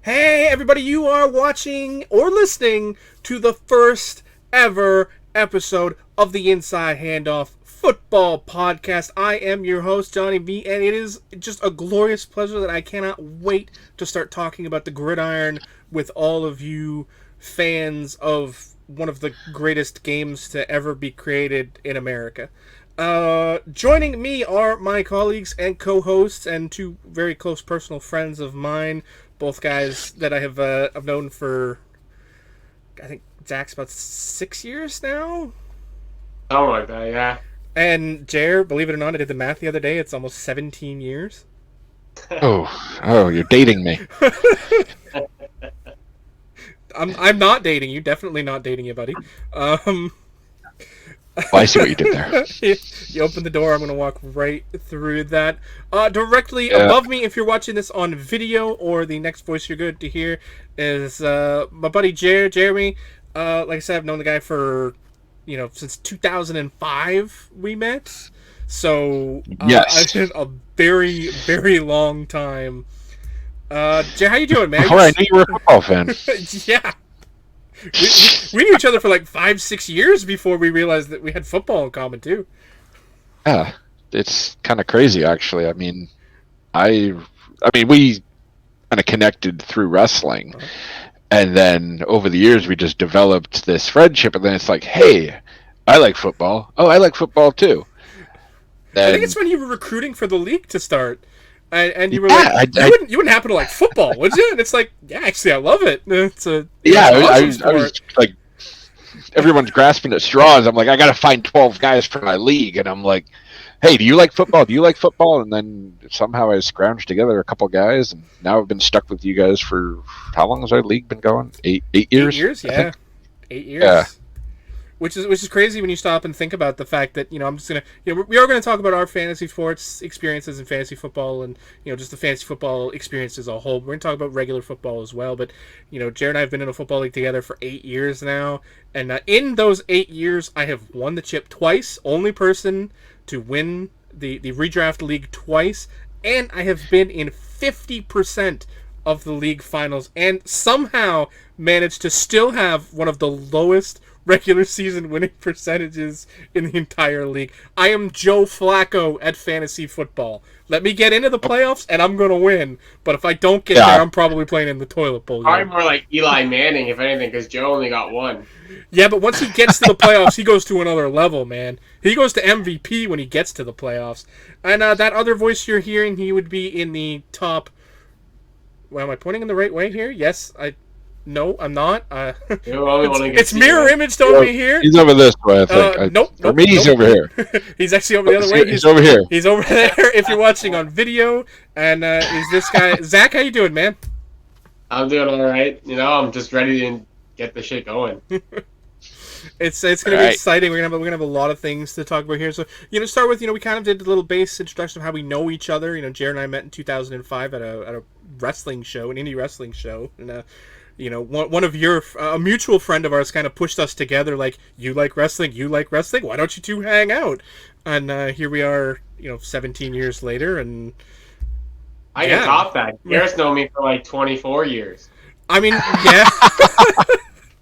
Hey, everybody, you are watching or listening to the first ever episode of the Inside Handoff Football Podcast. I am your host, Johnny V, and it is just a glorious pleasure that I cannot wait to start talking about the gridiron with all of you fans of one of the greatest games to ever be created in America. Joining me are my colleagues and co-hosts and two very close personal friends of mine, both guys that I have I've known for, I think Zach's about 6 years now. Something like that, yeah. And Jer, believe it or not, I did the math the other day. It's almost 17 years. Oh, you're dating me. I'm not dating you. Definitely not dating you, buddy. Well, I see what you did there. You open the door, I'm going to walk right through that. Directly above me, if you're watching this on video, or the next voice you're good to hear, is my buddy Jeremy. Like I said, I've known the guy for, since 2005 we met. So, yes. I've been a very, very long time. Jer, how you doing, man? Before I knew you were a football fan. Yeah. We knew each other for like 5-6 years before we realized that we had football in common too. Yeah, it's kind of crazy, actually. I mean, we kind of connected through wrestling, and then over the years we just developed this friendship. And then it's like, hey, I like football. Oh, I like football too. I think it's when you were recruiting for the league to start. And you were like, you wouldn't happen to like football, would you? And it's like, yeah, actually, I love it. I was like, everyone's grasping at straws. I'm like, I got to find 12 guys for my league. And I'm like, hey, do you like football? Do you like football? And then somehow I scrounged together a couple guys. And now I've been stuck with you guys for, how long has our league been going? 8 years? 8 years, yeah. 8 years. Yeah. Which is crazy when you stop and think about the fact that, I'm just going to, we are going to talk about our fantasy sports experiences in fantasy football and, just the fantasy football experience as a whole. We're going to talk about regular football as well. But, Jared and I have been in a football league together for 8 years now. And in those 8 years, I have won the chip twice. Only person to win the redraft league twice. And I have been in 50% of the league finals and somehow managed to still have one of the lowest regular season winning percentages in the entire league. I am Joe Flacco at fantasy football. Let me get into the playoffs and I'm going to win. But if I don't get there, I'm probably playing in the toilet bowl. Probably more like Eli Manning, if anything, because Joe only got one. Yeah, but once he gets to the playoffs, he goes to another level, man. He goes to MVP when he gets to the playoffs. And that other voice you're hearing, he would be in the top... Well, am I pointing in the right way here? Yes, No, I'm not. It's mirror image on me here. He's over this way, I think. Nope. For me, he's over here. He's actually over the other way. He's over here. He's over there if you're watching on video. And is this guy... Zach, how you doing, man? I'm doing all right. I'm just ready to get the shit going. It's going to be exciting. We're gonna have a lot of things to talk about here. So start with we kind of did a little base introduction of how we know each other. Jared and I met in 2005 at a wrestling show, an indie wrestling show, and one of your a mutual friend of ours kind of pushed us together. Like, you like wrestling, why don't you two hang out? And here we are, 17 years later, and I can top that. Garrett's known me for like 24 years. I mean, yeah.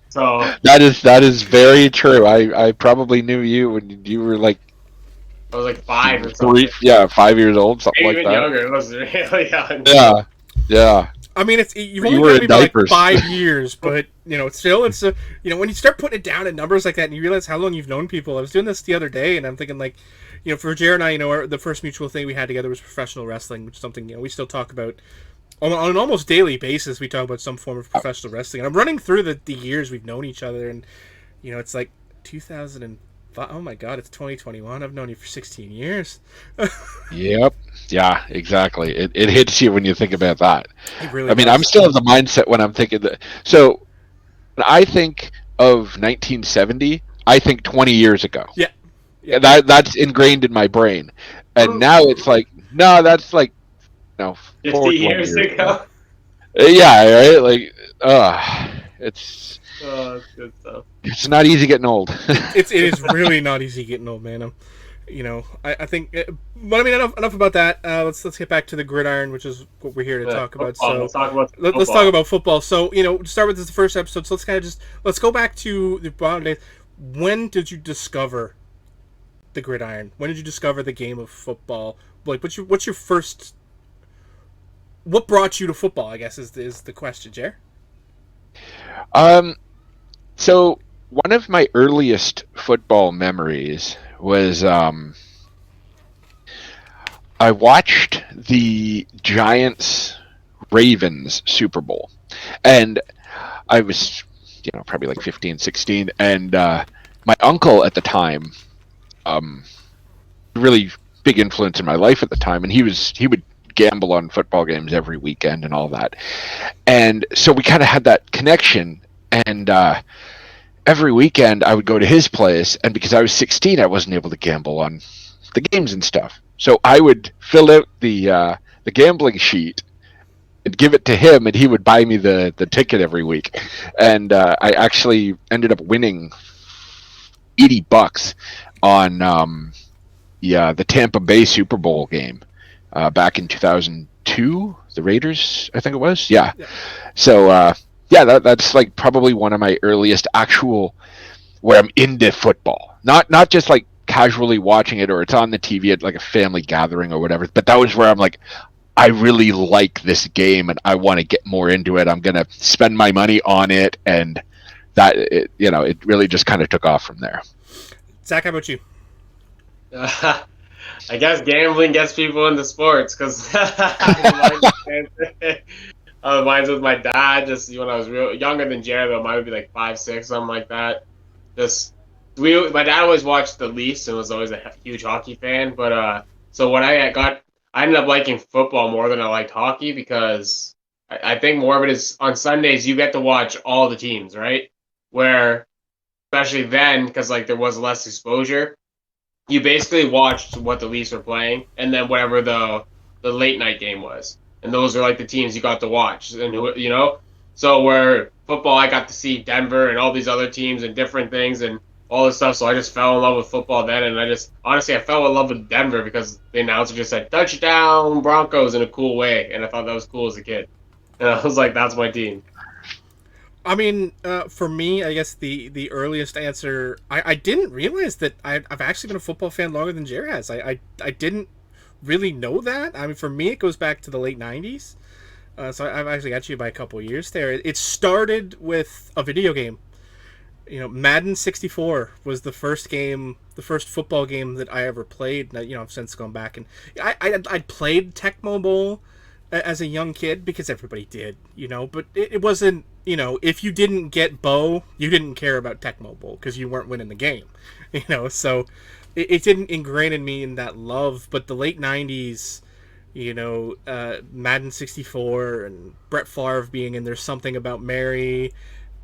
So that is very true. I probably knew you when you were like, I was like 5 or something. 5 years old, something Maybe like that. Even younger. It was really young. Yeah. I mean, you've only known me by like 5 years, but still, it's when you start putting it down in numbers like that, and you realize how long you've known people. I was doing this the other day, and I'm thinking like, for Jared and I, the first mutual thing we had together was professional wrestling, which is something we still talk about on an almost daily basis. We talk about some form of professional wrestling, and I'm running through the years we've known each other, and it's like 2005. Oh my God, it's 2021. I've known you for 16 years. Yep. Yeah, exactly. It hits you when you think about that. It really does. I'm still in the mindset when I'm thinking that. So, when I think of 1970, I think 20 years ago. Yeah. That's ingrained in my brain. And now it's like, no, that's like, 50 years ago. Yeah, right? Like, it's... Oh, that's good stuff. It's not easy getting old. It is really not easy getting old, man. I think. But I mean, enough about that. Let's get back to the gridiron, which is what we're here to talk about. Football. So Let's talk about let's talk about football. So to start with, this is the first episode. So let's go back to the bottom days. When did you discover the gridiron? When did you discover the game of football? Like, what's your first? What brought you to football? I guess is the question, Jer. So one of my earliest football memories was I watched the Giants Ravens Super Bowl, and I was probably like 15, 16, and my uncle at the time, really big influence in my life at the time, and he would gamble on football games every weekend and all that, and so we kind of had that connection, and every weekend I would go to his place, and because I was 16, I wasn't able to gamble on the games and stuff, so I would fill out the gambling sheet and give it to him, and he would buy me the ticket every week, and I actually ended up winning $80 on the Tampa Bay Super Bowl game back in 2002, the Raiders, I think it was. Yeah. So that's like probably one of my earliest actual where I'm into football. Not just like casually watching it or it's on the TV at like a family gathering or whatever, but that was where I'm like, I really like this game and I want to get more into it. I'm going to spend my money on it, and that it really just kind of took off from there. Zach, how about you? I guess gambling gets people into sports because mine's with my dad. Just when I was real younger than Jared, though, mine would be like 5, 6, something like that. My dad always watched the Leafs and was always a huge hockey fan. But so when I ended up liking football more than I liked hockey because I think more of it is on Sundays you get to watch all the teams, right? Where especially then, because like there was less exposure, you basically watched what the Leafs were playing, and then whatever the late night game was, and those are like the teams you got to watch, and so where football I got to see Denver and all these other teams and different things and all this stuff. So I just fell in love with football then, and I fell in love with Denver because the announcer just said touchdown Broncos in a cool way, and I thought that was cool as a kid, and I was like, that's my team. I mean, for me, I guess the earliest answer, I didn't realize that I've actually been a football fan longer than Jerry has. I didn't really know that. I mean, for me, it goes back to the late 90s. So I've actually got you by a couple of years there. It started with a video game. Madden 64 was the first football game that I ever played. Now, I've since gone back and I played Tecmo Bowl as a young kid because everybody did, but it wasn't, if you didn't get Bo, you didn't care about Tecmo Bowl because you weren't winning the game, so it didn't ingrain in me in that love. But the late 90s, Madden 64 and Brett Favre being in There's Something About Mary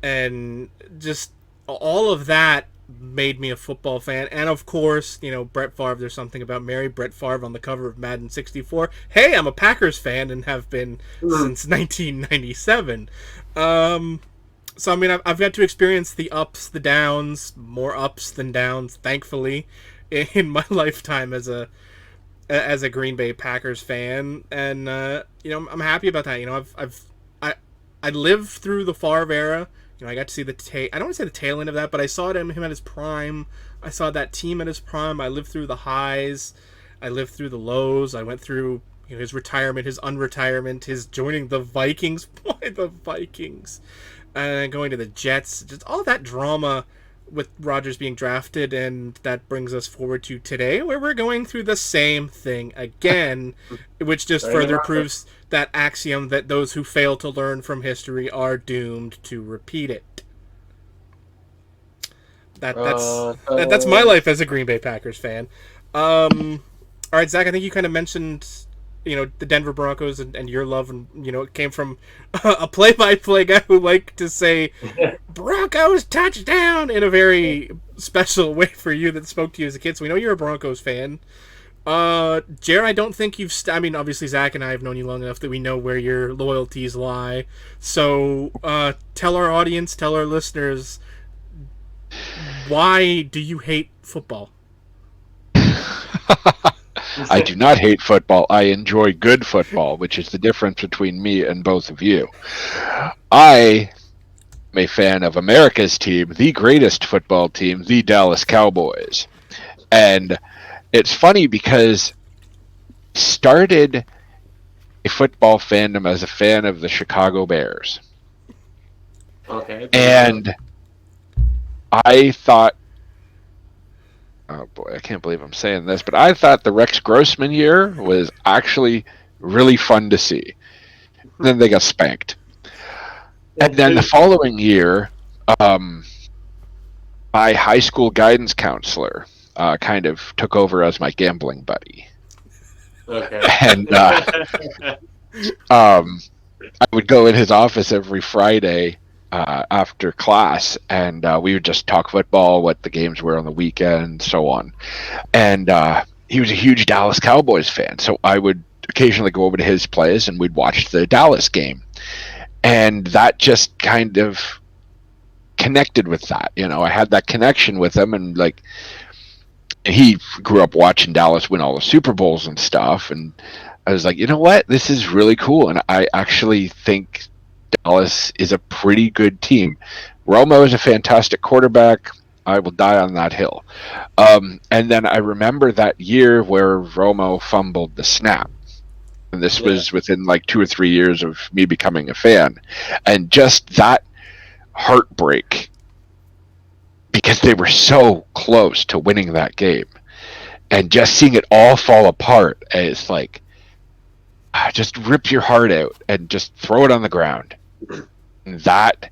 and just all of that made me a football fan. And of course, Brett Favre, There's Something About Mary, Brett Favre on the cover of Madden 64. Hey, I'm a Packers fan and have been since 1997. So I mean, I've got to experience the ups, the downs, more ups than downs, thankfully, in my lifetime as a Green Bay Packers fan. And I'm happy about that. I lived through the Favre era. I got to see I don't want to say the tail end of that, but I saw him at his prime. I saw that team at his prime. I lived through the highs. I lived through the lows. I went through his retirement, his unretirement, his joining the Vikings. Boy, the Vikings. And then going to the Jets. Just all that drama with Rodgers being drafted, and that brings us forward to today, where we're going through the same thing again, which just further proves that axiom that those who fail to learn from history are doomed to repeat it. That's my life as a Green Bay Packers fan. All right, Zach, I think you kind of mentioned the Denver Broncos and your love, and it came from a play-by-play guy who liked to say Broncos touchdown in a very special way for you that spoke to you as a kid. So we know you're a Broncos fan. Jared, I don't think I mean, obviously Zach and I have known you long enough that we know where your loyalties lie. So tell our audience, tell our listeners, why do you hate football? I do not hate football. I enjoy good football, which is the difference between me and both of you. I am a fan of America's team, the greatest football team, the Dallas Cowboys. And it's funny because I started a football fandom as a fan of the Chicago Bears. Okay. And I thought, oh boy, I can't believe I'm saying this, but I thought the Rex Grossman year was actually really fun to see. Then they got spanked. And then the following year, my high school guidance counselor kind of took over as my gambling buddy. Okay. And I would go in his office every Friday after class, and we would just talk football, what the games were on the weekend, so on. And he was a huge Dallas Cowboys fan, so I would occasionally go over to his place, and we'd watch the Dallas game. And that just kind of connected with that. You know, I had that connection with him, and like, he grew up watching Dallas win all the Super Bowls and stuff, and I was like, you know what, this is really cool, and I actually think Dallas is a pretty good team. Romo is a fantastic quarterback. I will die on that hill. And then I remember that year where Romo fumbled the snap. And this was within like 2 or 3 years of me becoming a fan. And just that heartbreak, because they were so close to winning that game. And just seeing it all fall apart, it's like, just rip your heart out and just throw it on the ground. And that,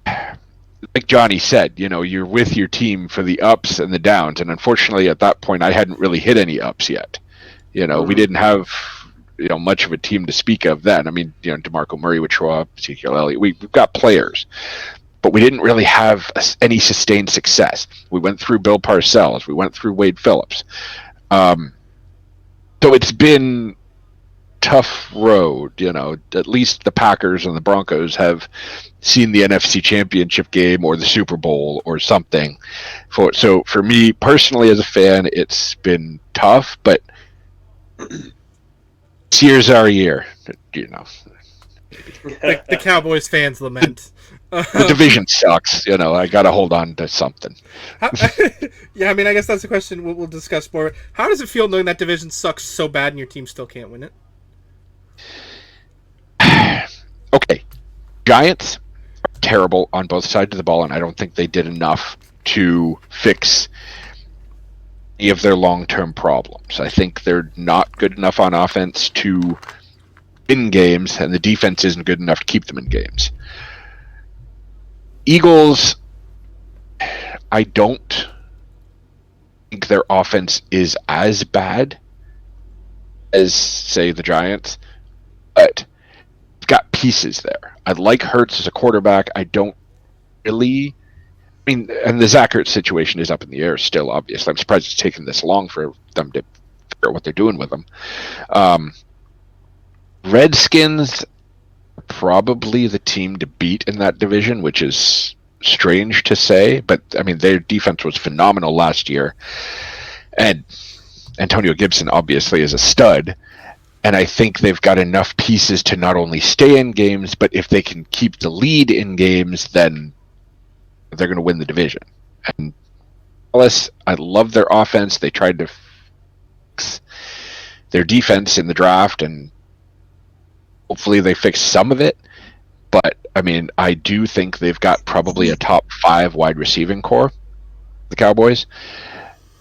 like Johnny said, you know, you're with your team for the ups and the downs. And unfortunately, at that point, I hadn't really hit any ups yet. You know, we didn't have, you know, much of a team to speak of then. I mean, you know, DeMarco Murray would show up, Ezekiel Elliott. We've got players, but we didn't really have any sustained success. We went through Bill Parcells. We went through Wade Phillips. So it's been tough road, you know. At least the Packers and the Broncos have seen the NFC Championship game or the Super Bowl or something. So for me personally as a fan, it's been tough, but this year's our year, you know. The Cowboys fans lament. The division sucks, you know. I got to hold on to something. Yeah, I mean, I guess that's a question we'll discuss more. How does it feel knowing that division sucks so bad and your team still can't win it? Okay, Giants are terrible on both sides of the ball, and I don't think they did enough to fix any of their long-term problems. I think they're not good enough on offense to win games, and the defense isn't good enough to keep them in games. Eagles, I don't think their offense is as bad as, say, the Giants, but got pieces there. I like Hurts as a quarterback. I don't really. I mean, and the Zach Ertz situation is up in the air still, obviously. I'm surprised it's taken this long for them to figure out what they're doing with them. Redskins are probably the team to beat in that division, which is strange to say, but I mean, their defense was phenomenal last year. And Antonio Gibson obviously is a stud. And I think they've got enough pieces to not only stay in games, but if they can keep the lead in games, then they're going to win the division. And Dallas, I love their offense. They tried to fix their defense in the draft, and hopefully they fix some of it. But, I mean, I do think they've got probably a top 5 wide receiving core, the Cowboys.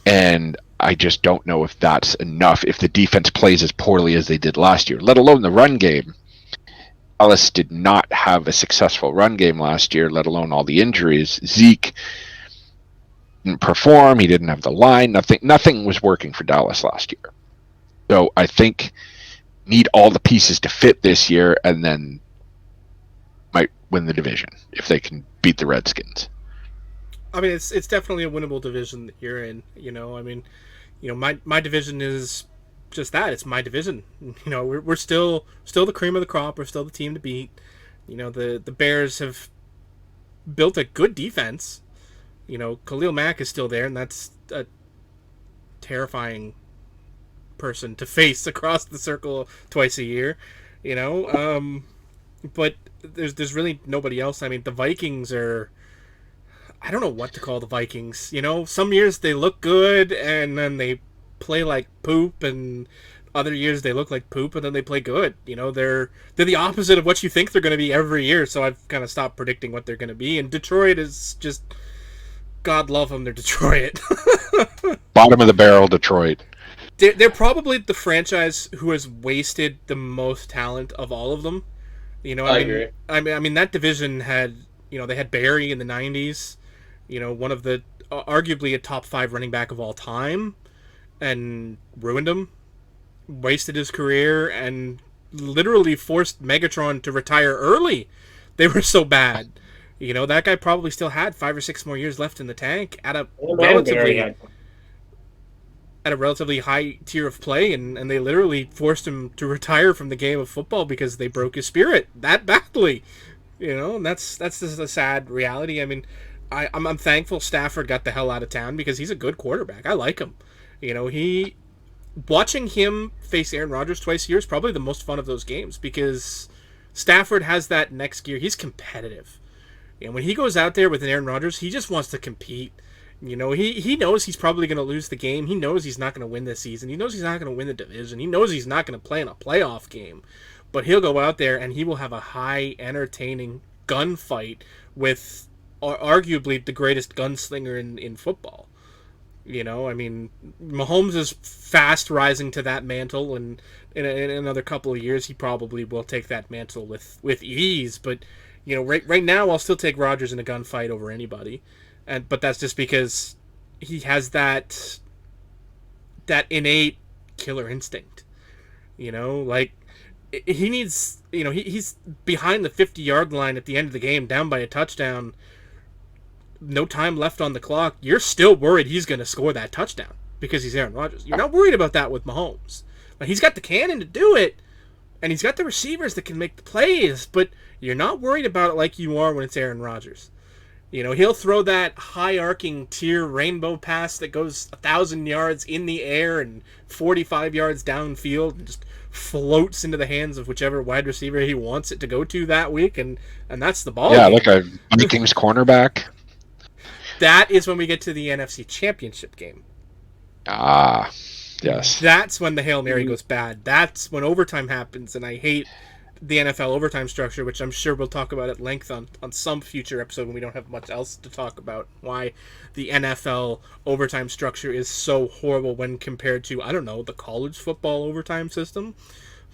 And I just don't know if that's enough if the defense plays as poorly as they did last year, let alone the run game. Dallas did not have a successful run game last year, let alone all the injuries. Zeke didn't perform. He didn't have the line. Nothing was working for Dallas last year. So I think need all the pieces to fit this year, and then might win the division if they can beat the Redskins. I mean, it's definitely a winnable division that you're in. You know, I mean, you know, my division is just that. It's my division. You know, we're still the cream of the crop. We're still the team to beat. You know, the Bears have built a good defense. You know, Khalil Mack is still there, and that's a terrifying person to face across the circle twice a year, you know. But there's really nobody else. I mean, the Vikings are. I don't know what to call the Vikings. You know, some years they look good and then they play like poop, and other years they look like poop and then they play good. You know, they're the opposite of what you think they're going to be every year. So I've kind of stopped predicting what they're going to be. And Detroit is just, God love them, they're Detroit. Bottom of the barrel, Detroit. They're probably the franchise who has wasted the most talent of all of them. You know, I agree. I mean that division had, you know, they had Barry in the '90s. You know, one of the arguably a top 5 running back of all time, and ruined him, wasted his career, and literally forced Megatron to retire early. They were so bad. You know, that guy probably still had 5 or 6 more years left in the tank at a relatively high tier of play, and they literally forced him to retire from the game of football because they broke his spirit that badly. You know, and that's just a sad reality. I mean, I'm thankful Stafford got the hell out of town because he's a good quarterback. I like him. You know, watching him face Aaron Rodgers twice a year is probably the most fun of those games because Stafford has that next gear. He's competitive. And when he goes out there with an Aaron Rodgers, he just wants to compete. You know, he knows he's probably going to lose the game. He knows he's not going to win this season. He knows he's not going to win the division. He knows he's not going to play in a playoff game. But he'll go out there and he will have a high, entertaining gunfight with arguably the greatest gunslinger in football. You know, I mean, Mahomes is fast rising to that mantle, and in another couple of years, he probably will take that mantle with ease. But, you know, right now, I'll still take Rodgers in a gunfight over anybody, but that's just because he has that innate killer instinct. You know, like he needs. You know, he's behind the 50-yard line at the end of the game, down by a touchdown. No time left on the clock, you're still worried he's going to score that touchdown because he's Aaron Rodgers. You're not worried about that with Mahomes. But he's got the cannon to do it, and he's got the receivers that can make the plays, but you're not worried about it like you are when it's Aaron Rodgers. You know, he'll throw that high-arcing tier rainbow pass that goes 1,000 yards in the air and 45 yards downfield and just floats into the hands of whichever wide receiver he wants it to go to that week, and that's the ball. Yeah, game. like a Vikings cornerback. That is when we get to the NFC Championship game. Ah, yes. That's when the Hail Mary goes bad. That's when overtime happens, and I hate the NFL overtime structure, which I'm sure we'll talk about at length on some future episode when we don't have much else to talk about, why the NFL overtime structure is so horrible when compared to, I don't know, the college football overtime system.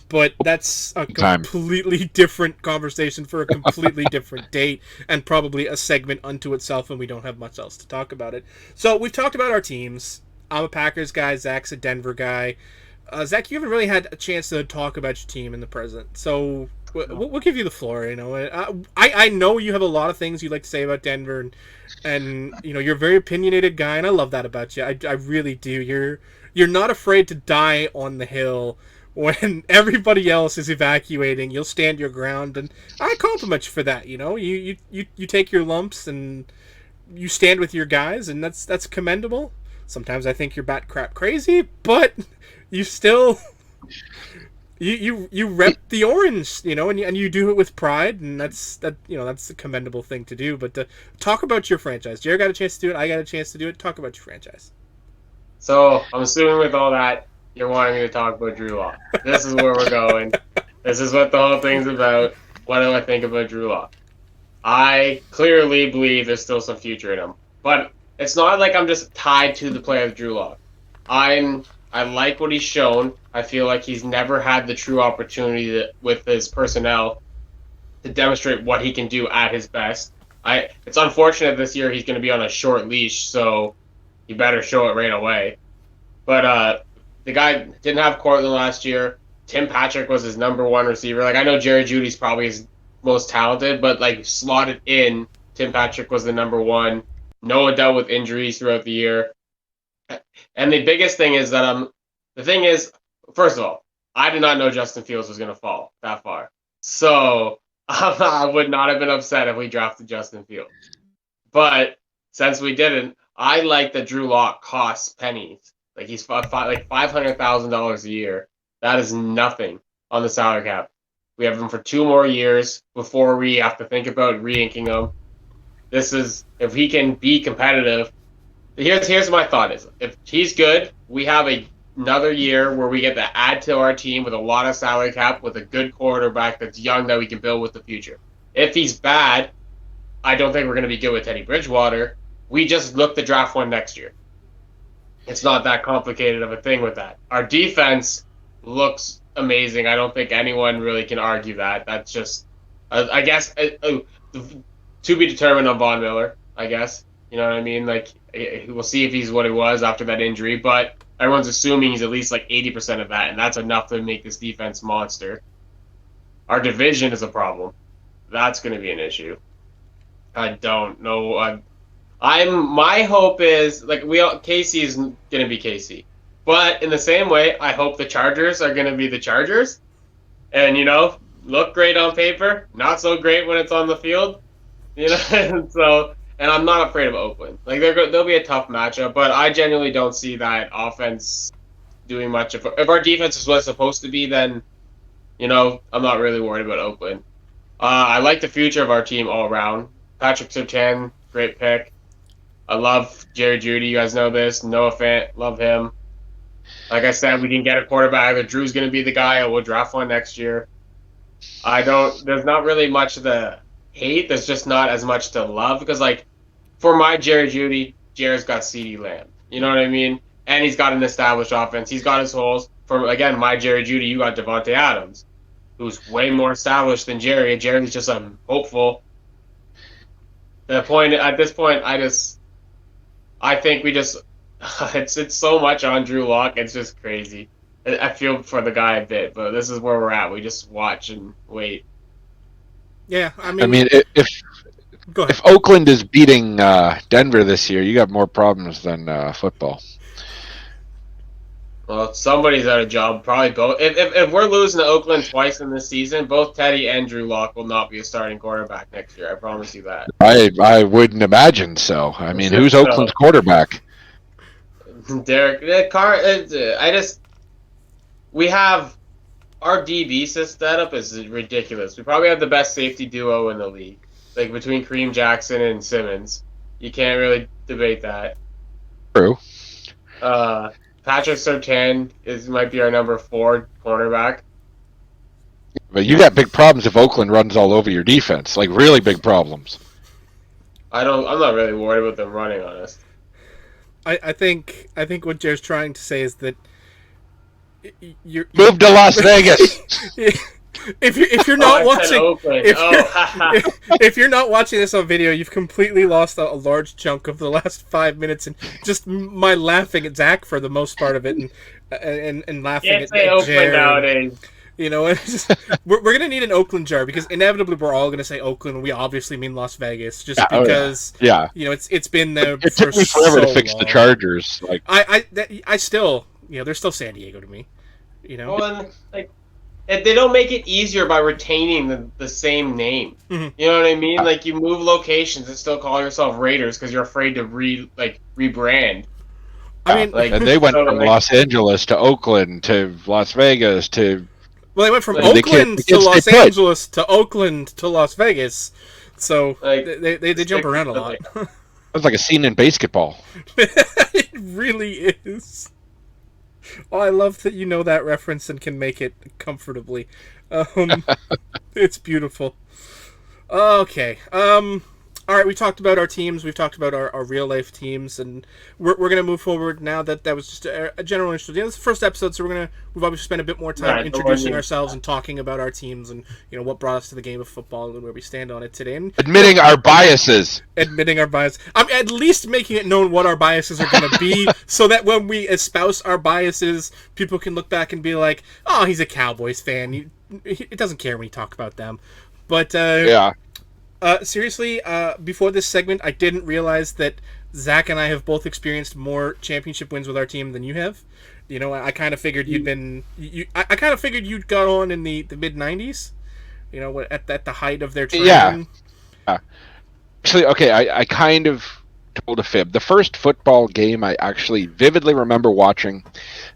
But that's a completely different conversation for a completely different date, and probably a segment unto itself, and we don't have much else to talk about it. So we've talked about our teams. I'm a Packers guy. Zach's a Denver guy. Zach, you haven't really had a chance to talk about your team in the present, so we'll give you the floor. You know, I know you have a lot of things you'd like to say about Denver, and you know, you're a very opinionated guy, and I love that about you. I really do. You're not afraid to die on the hill. When everybody else is evacuating, you'll stand your ground, and I compliment you for that. You know, you take your lumps and you stand with your guys, and that's commendable. Sometimes I think you're bat crap crazy, but you still you rep the orange, you know, and you do it with pride, and that's a commendable thing to do. But talk about your franchise. Jared got a chance to do it. I got a chance to do it. Talk about your franchise. So I'm assuming with all that, you're wanting me to talk about Drew Lock. This is where we're going. This is what the whole thing's about. What do I think about Drew Lock? I clearly believe there's still some future in him. But it's not like I'm just tied to the play of Drew Lock. I like what he's shown. I feel like he's never had the true opportunity with his personnel to demonstrate what he can do at his best. It's unfortunate this year he's going to be on a short leash, so you better show it right away. But the guy didn't have Cortland last year. Tim Patrick was his number one receiver. Like, I know Jerry Jeudy's probably his most talented, but like slotted in, Tim Patrick was the number one. Noah dealt with injuries throughout the year. And the biggest thing is that first of all, I did not know Justin Fields was going to fall that far. So I would not have been upset if we drafted Justin Fields. But since we didn't, I like that Drew Lock costs pennies. Like he's like $500,000 a year. That is nothing on the salary cap. We have him for 2 more years before we have to think about re-inking him. This is if he can be competitive. Here's my thought is if he's good, we have another year where we get to add to our team with a lot of salary cap with a good quarterback that's young that we can build with the future. If he's bad, I don't think we're going to be good with Teddy Bridgewater. We just look to draft one next year. It's not that complicated of a thing with that. Our defense looks amazing. I don't think anyone really can argue that. That's just, I guess, to be determined on Von Miller, I guess. You know what I mean? Like, we'll see if he's what he was after that injury, but everyone's assuming he's at least like 80% of that, and that's enough to make this defense monster. Our division is a problem. That's going to be an issue. I don't know. My hope is like KC is going to be KC, but in the same way, I hope the Chargers are going to be the Chargers, and look great on paper, not so great when it's on the field, and I'm not afraid of Oakland. Like they'll be a tough matchup, but I genuinely don't see that offense doing much. If our defense is what it's supposed to be, then I'm not really worried about Oakland. I like the future of our team all around. Patrick Surtain, great pick. I love Jerry Jeudy. You guys know this. Noah Fant, love him. Like I said, we can get a quarterback. Either Drew's going to be the guy, or we'll draft one next year. There's not really much of the hate. There's just not as much to love because, like, for my Jerry Jeudy, Jared's got CeeDee Lamb. You know what I mean? And he's got an established offense. He's got his holes. For, again, my Jerry Jeudy, you got Devontae Adams, who's way more established than Jerry. And Jerry's just a hopeful. At this point, I think we just it's so much on Drew Lock. It's just crazy. I feel for the guy a bit, but this is where we're at. We just watch and wait. Yeah, I mean, if Oakland is beating Denver this year, you got more problems than football. Well, somebody's out of job. Probably both. If we're losing to Oakland twice in this season, both Teddy and Drew Lock will not be a starting quarterback next year. I promise you that. I wouldn't imagine so. I mean, who's Oakland's quarterback? Derek Carr. We have our DB setup is ridiculous. We probably have the best safety duo in the league, like between Kareem Jackson and Simmons. You can't really debate that. True. Patrick Surtain might be our number 4 cornerback. But you got big problems if Oakland runs all over your defense, like really big problems. I'm not really worried about them running, honest. I think what Jared's trying to say is that you're move to Las Vegas. If you're not watching, if you're not watching this on video, you've completely lost a large chunk of the last 5 minutes, and just my laughing at Zach for the most part of it, and laughing at Oakland nowadays. We're gonna need an Oakland jar because inevitably we're all gonna say Oakland. We obviously mean Las Vegas, just because it's been there. It took me forever to fix the Chargers. Like I still they're still San Diego to me. Well, they don't make it easier by retaining the same name. Mm-hmm. You know what I mean? Like you move locations and still call yourself Raiders because you're afraid to rebrand. I mean, and they went from Los Angeles to Oakland to Las Vegas to. Well, they went from Oakland to Los Angeles to Oakland to Las Vegas, so they jump around a lot. That's like a scene in basketball. It really is. Oh, I love that you know that reference and can make it comfortably. It's beautiful. Okay. All right, we talked about our teams. We've talked about our real-life teams, and we're going to move forward now that was just a general introduction. This is the first episode, so we've obviously spent a bit more time introducing ourselves and talking about our teams and what brought us to the game of football and where we stand on it today. And admitting our biases. Admitting our bias. I'm at least making it known what our biases are going to be, so that when we espouse our biases, people can look back and be like, "Oh, he's a Cowboys fan. He doesn't care when we talk about them." But yeah. Seriously, before this segment, I didn't realize that Zach and I have both experienced more championship wins with our team than you have. I kind of figured you'd been. I kind of figured you'd got on in the mid '90s. At the height of their trend. Yeah. Actually, okay, I kind of told a fib. The first football game I actually vividly remember watching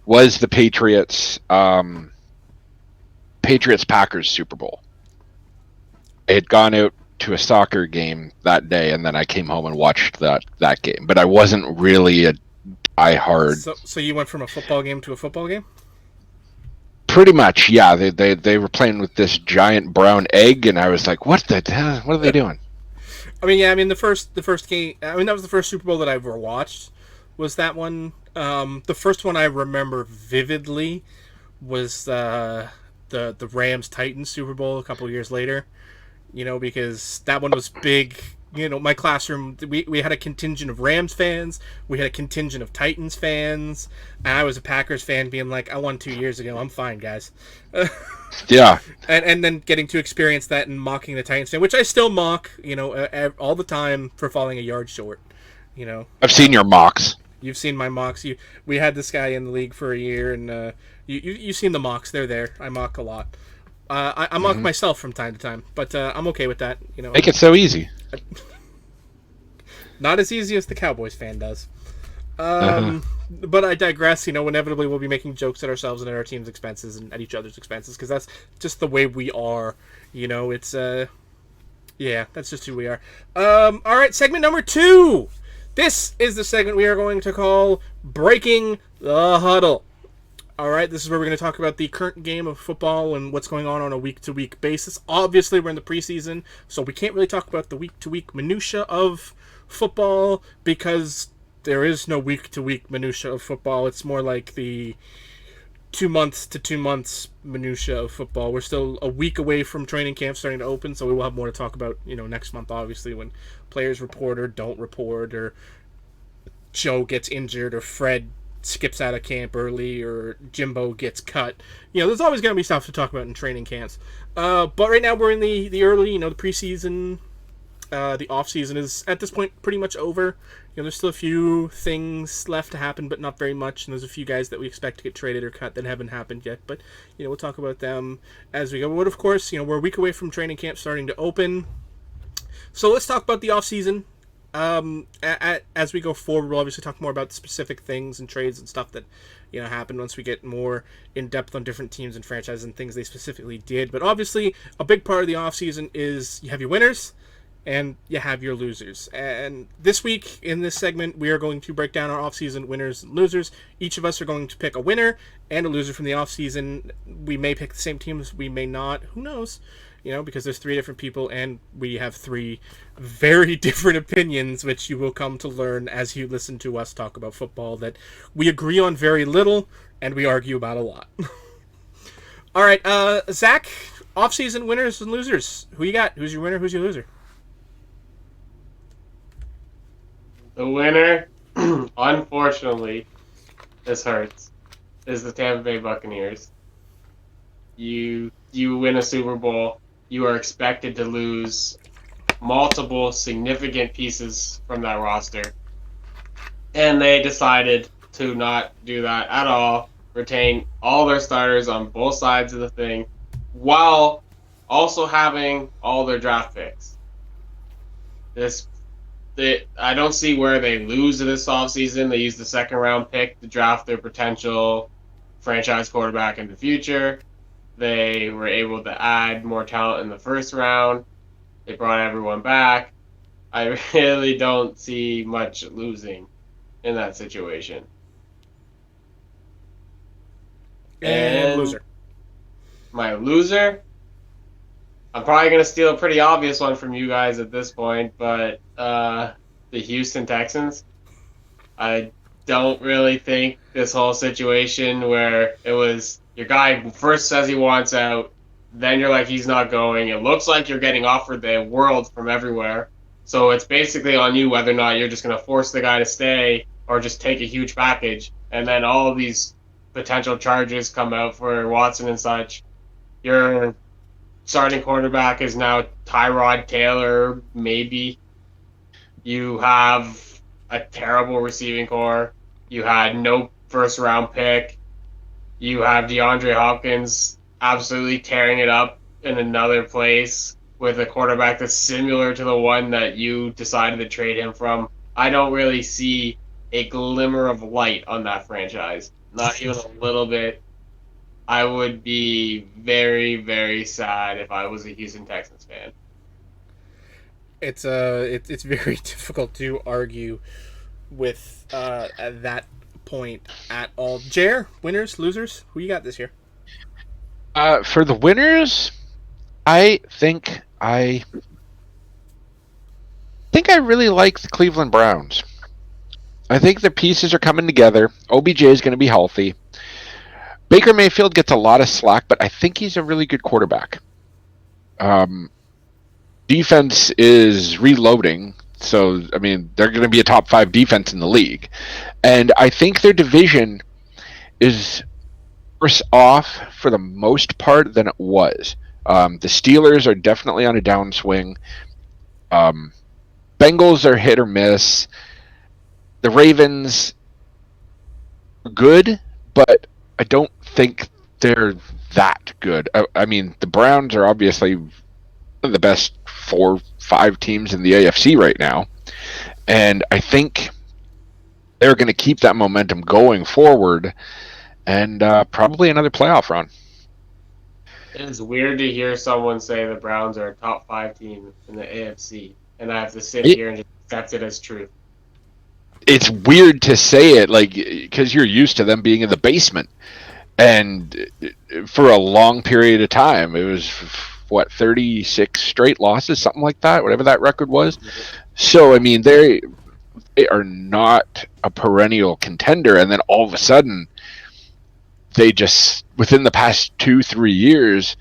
was the Patriots-Packers Super Bowl. I had gone out to a soccer game that day, and then I came home and watched that game. But I wasn't really a diehard. So you went from a football game to a football game? Pretty much, yeah. They were playing with this giant brown egg, and I was like, "What the hell? What are they doing?" I mean, yeah. I mean, the first game. I mean, that was the first Super Bowl that I ever watched. Was that one? The first one I remember vividly was the Rams Titans Super Bowl a couple years later. Because that one was big. My classroom, we had a contingent of Rams fans, we had a contingent of Titans fans, and I was a Packers fan being like, I won 2 years ago, I'm fine, guys. Yeah. And then getting to experience that and mocking the Titans fan, which I still mock, all the time for falling a yard short, I've seen your mocks. You've seen my mocks. We had this guy in the league for a year, and you've seen the mocks. They're there. I mock a lot. I mock myself from time to time, but I'm okay with that. Make it so easy. Not as easy as the Cowboys fan does. But I digress. Inevitably we'll be making jokes at ourselves and at our team's expenses and at each other's expenses because that's just the way we are. It's yeah, that's just who we are. All right, segment number 2. This is the segment we are going to call Breaking the Huddle. All right, this is where we're going to talk about the current game of football and what's going on a week-to-week basis. Obviously, we're in the preseason, so we can't really talk about the week-to-week minutia of football because there is no week-to-week minutia of football. It's more like the 2 months to 2 months minutia of football. We're still a week away from training camp starting to open, so we will have more to talk about, next month, obviously, when players report or don't report, or Joe gets injured, or Fred skips out of camp early, or Jimbo gets cut. There's always going to be stuff to talk about in training camps. But right now we're in the early, the preseason. The off-season is, at this point, pretty much over. There's still a few things left to happen, but not very much. And there's a few guys that we expect to get traded or cut that haven't happened yet. But, we'll talk about them as we go. But, of course, we're a week away from training camp starting to open. So let's talk about the off-season. As we go forward, we'll obviously talk more about the specific things and trades and stuff that happened once we get more in depth on different teams and franchises and things they specifically did. But obviously, a big part of the off season is you have your winners and you have your losers. And this week in this segment, we are going to break down our off season winners and losers. Each of us are going to pick a winner and a loser from the off season. We may pick the same teams, we may not. Who knows? Because there's 3 different people and we have 3 very different opinions, which you will come to learn as you listen to us talk about football, that we agree on very little and we argue about a lot. All right, Zach, off-season winners and losers. Who you got? Who's your winner? Who's your loser? The winner, unfortunately, this hurts, is the Tampa Bay Buccaneers. You win a Super Bowl, you are expected to lose multiple significant pieces from that roster. And they decided to not do that at all, retain all their starters on both sides of the thing, while also having all their draft picks. I don't see where they lose this offseason. They used the second-round pick to draft their potential franchise quarterback in the future. They were able to add more talent in the first round. They brought everyone back. I really don't see much losing in that situation. And loser. My loser? I'm probably going to steal a pretty obvious one from you guys at this point, but the Houston Texans. I don't really think this whole situation where it was your guy first says he wants out, then you're like he's not going. It looks like you're getting offered the world from everywhere. So it's basically on you whether or not you're just going to force the guy to stay or just take a huge package. And then all of these potential charges come out for Watson and such. Your starting quarterback is now Tyrod Taylor, maybe. You have a terrible receiving core. You had no first-round pick. You have DeAndre Hopkins absolutely tearing it up in another place with a quarterback that's similar to the one that you decided to trade him from I don't really see a glimmer of light on that franchise. Not even a little bit. I would be very, very sad if I was a Houston Texans fan. It's very difficult to argue with at that point at all. Jer, winners, losers, who you got this year? For the winners, I think I really like the Cleveland Browns. I think the pieces are coming together. OBJ is going to be healthy. Baker Mayfield gets a lot of slack, but I think he's a really good quarterback. Defense is reloading, so I mean they're going to be a top 5 defense in the league, and I think their division is worse off for the most part than it was. The Steelers are definitely on a downswing. Bengals are hit or miss. The Ravens are good, but I don't think they're that good. I mean, the Browns are obviously one of the best 4-5 teams in the AFC right now, and I think they're going to keep that momentum going forward, and probably another playoff run. It is weird to hear someone say the Browns are a top 5 team in the AFC, and I have to sit here and just accept it as truth. It's weird to say it, like, because you're used to them being in the basement, and for a long period of time, it was 36 straight losses, something like that, whatever that record was. So I mean, they are not a perennial contender, and then all of a sudden, they just, within the past 2-3 years,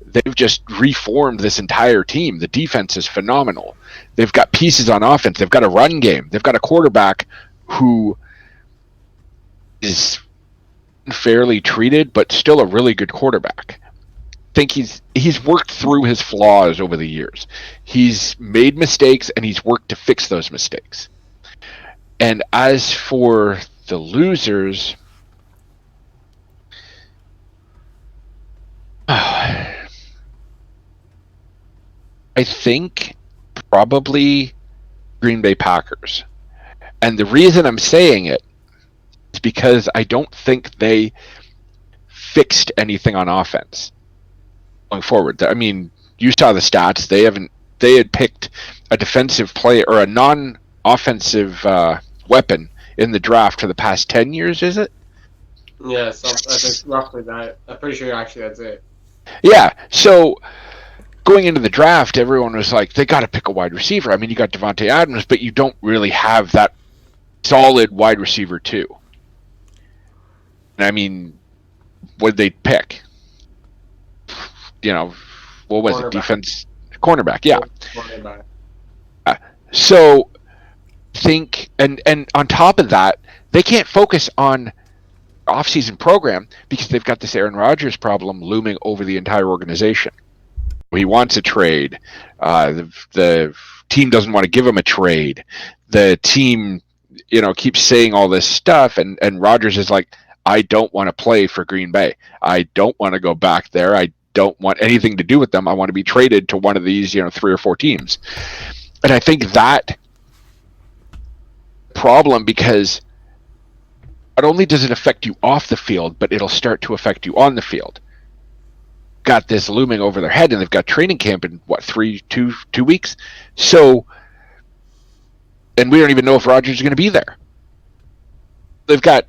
they've just reformed this entire team. The defense is phenomenal. They've got pieces on offense. They've got a run game. They've got a quarterback who is unfairly treated, but still a really good quarterback. I think he's worked through his flaws over the years. He's made mistakes, and he's worked to fix those mistakes. And as for the losers, I think probably Green Bay Packers. And the reason I'm saying it is because I don't think they fixed anything on offense going forward. I mean, you saw the stats. They had picked a defensive player or a non-offensive weapon in the draft for the past 10 years, is it? Yeah, I think roughly that. I'm pretty sure actually that's it. Yeah, so going into the draft, everyone was like, they got to pick a wide receiver. I mean, you got Devontae Adams, but you don't really have that solid wide receiver too. And I mean, what did they pick? What was it? Defense cornerback, yeah. Cornerback. So think, and on top of that, they can't focus on offseason program because they've got this Aaron Rodgers problem looming over the entire organization. He wants a trade. The team doesn't want to give him a trade. The team, keeps saying all this stuff, and Rodgers is like, I don't want to play for Green Bay. I don't want to go back there. I don't want anything to do with them. I want to be traded to one of these, 3 or 4 teams. And I think that problem, because not only does it affect you off the field, but it'll start to affect you on the field. Got this looming over their head, and they've got training camp in 2 weeks. So, and we don't even know if Rodgers is going to be there. They've got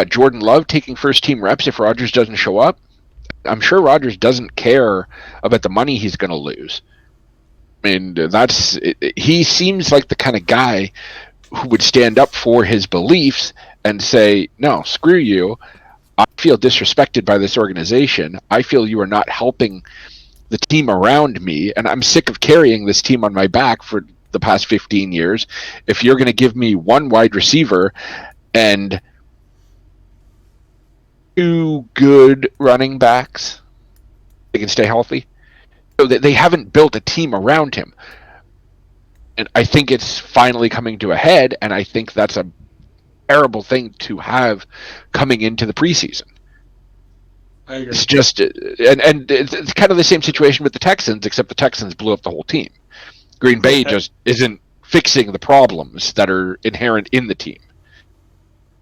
Jordan Love taking first team reps if Rodgers doesn't show up. I'm sure Rodgers doesn't care about the money he's going to lose. I mean, he seems like the kind of guy who would stand up for his beliefs and say, no, screw you. I feel disrespected by this organization. I feel you are not helping the team around me, and I'm sick of carrying this team on my back for the past 15 years. If you're going to give me one wide receiver and 2 good running backs, they can stay healthy. So they haven't built a team around him. And I think it's finally coming to a head, and I think that's a terrible thing to have coming into the preseason. I agree. It's just, and it's kind of the same situation with the Texans, except the Texans blew up the whole team. Green Bay just isn't fixing the problems that are inherent in the team.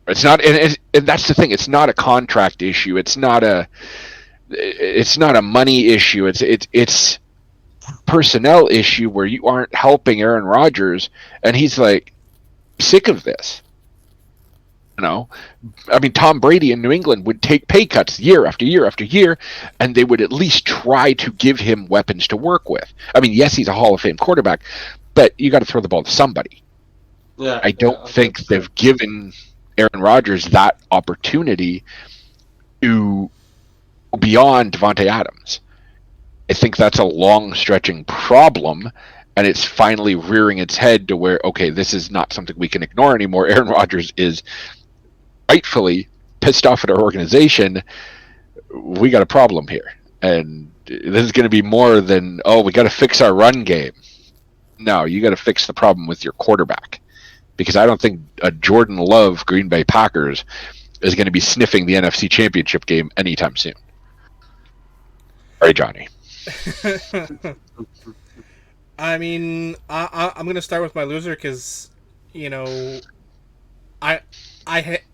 It's not, and that's the thing. It's not a contract issue. It's not a money issue. It's personnel issue where you aren't helping Aaron Rodgers, and he's like sick of this. You know, I mean, Tom Brady in New England would take pay cuts year after year after year, and they would at least try to give him weapons to work with. I mean, yes, he's a Hall of Fame quarterback, but you got to throw the ball to somebody. Yeah, I don't think they've given Aaron Rodgers that opportunity to go beyond Devontae Adams. I think that's a long stretching problem, and it's finally rearing its head to where, okay, this is not something we can ignore anymore. Aaron Rodgers is rightfully pissed off at our organization. We got a problem here, and this is going to be more than, oh, we got to fix our run game. No, you got to fix the problem with your quarterback, because I don't think a Jordan Love Green Bay Packers is going to be sniffing the NFC Championship game anytime soon. Sorry, Johnny. I mean, I'm going to start with my loser because, you know, I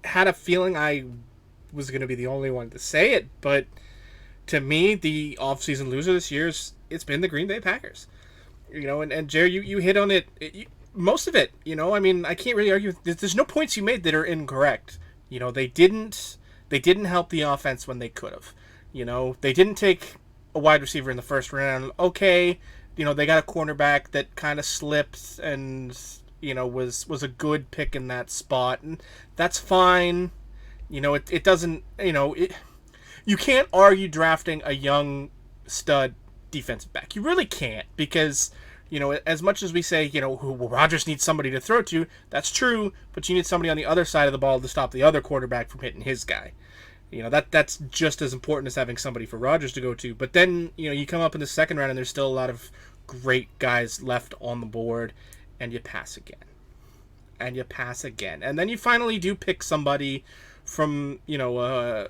had a feeling I was going to be the only one to say it, but to me, the offseason loser this year it's been the Green Bay Packers. You know, and Jerry, you hit on it, most of it. You know, I mean, I can't really argue. There's no points you made that are incorrect. You know, they didn't help the offense when they could have. You know, they didn't take a wide receiver in the first round. Okay, you know, they got a cornerback that kind of slipped and, you know, was a good pick in that spot, and that's fine. You know, it doesn't, you know, you can't argue drafting a young stud defensive back. You really can't, because, you know, as much as we say, you know, Rodgers needs somebody to throw to, that's true, but you need somebody on the other side of the ball to stop the other quarterback from hitting his guy. You know, that's just as important as having somebody for Rodgers to go to. But then, you know, you come up in the second round and there's still a lot of great guys left on the board, and you pass again. And you pass again. And then you finally do pick somebody from, you know,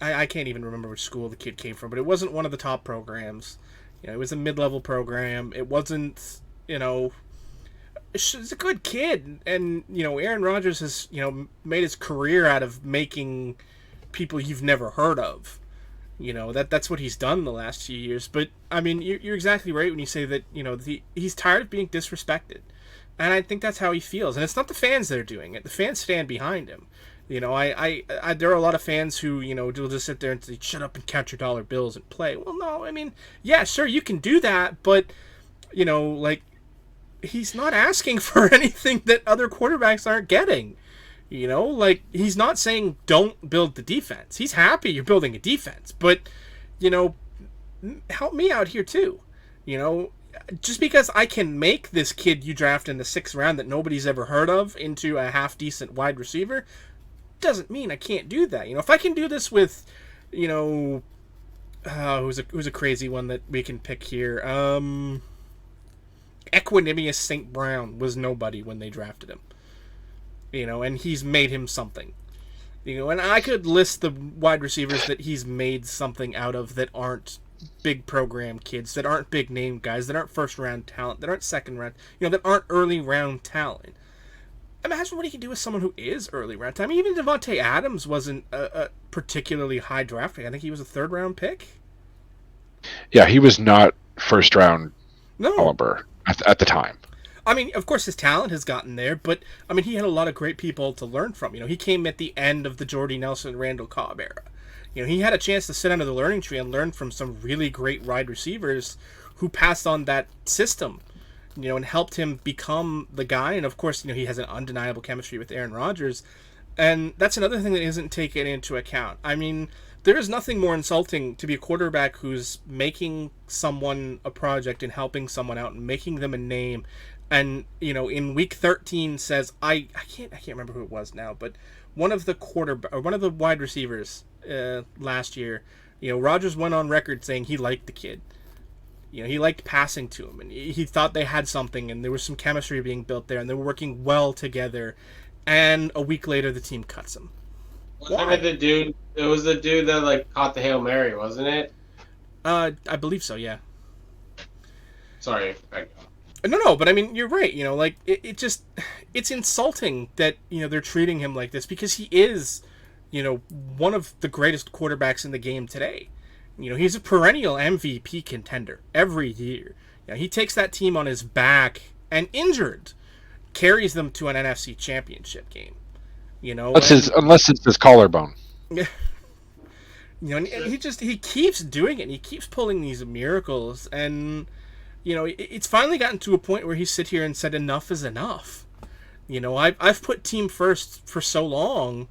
I can't even remember which school the kid came from, but it wasn't one of the top programs. You know, it was a mid-level program. It wasn't, you know, it's a good kid. And, you know, Aaron Rodgers has, you know, made his career out of making people you've never heard of. You know, that's what he's done the last few years. But, I mean, you're exactly right when you say that, you know, he's tired of being disrespected. And I think that's how he feels. And it's not the fans that are doing it. The fans stand behind him. You know, I there are a lot of fans who, you know, will just sit there and say, shut up and count your dollar bills and play. Well, no, I mean, yeah, sure, you can do that, but, you know, like, he's not asking for anything that other quarterbacks aren't getting. You know, like, he's not saying don't build the defense. He's happy you're building a defense, but, you know, help me out here too. You know, just because I can make this kid you draft in the 6th round that nobody's ever heard of into a half-decent wide receiver doesn't mean I can't do that. You know, if I can do this with, you know, who's a crazy one that we can pick here? Equanimous St. Brown was nobody when they drafted him. You know, and he's made him something. You know, and I could list the wide receivers that he's made something out of that aren't big program kids, that aren't big name guys, that aren't first round talent, that aren't second round, you know, that aren't early round talent. Imagine what he can do with someone who is early round time. Even Devontae Adams wasn't a particularly high draft pick. I think he was a 3rd round pick. Yeah, he was not first round No. at the time. I mean, of course, his talent has gotten there, but, I mean, he had a lot of great people to learn from. You know, he came at the end of the Jordy Nelson, Randall Cobb era. You know, he had a chance to sit under the learning tree and learn from some really great wide receivers who passed on that system, you know, and helped him become the guy. And, of course, you know, he has an undeniable chemistry with Aaron Rodgers. And that's another thing that isn't taken into account. I mean, there is nothing more insulting to be a quarterback who's making someone a project and helping someone out and making them a name. And, you know, in week 13 says, I can't remember who it was now, but one of the wide receivers last year, you know, Rodgers went on record saying he liked the kid. You know, he liked passing to him, and he thought they had something, and there was some chemistry being built there, and they were working well together. And a week later, the team cuts him. Wasn't it the dude? It was the dude that like caught the Hail Mary, wasn't it? I believe so. Yeah. Sorry. No, but I mean, you're right. Like it's insulting that they're treating him like this because he is, one of the greatest quarterbacks in the game today. He's a perennial MVP contender every year. He takes that team on his back and injured carries them to an NFC Championship game. Unless it's his collarbone. And he keeps doing it. And he keeps pulling these miracles, and it's finally gotten to a point where he sit here and said enough is enough. I've put team first for so long.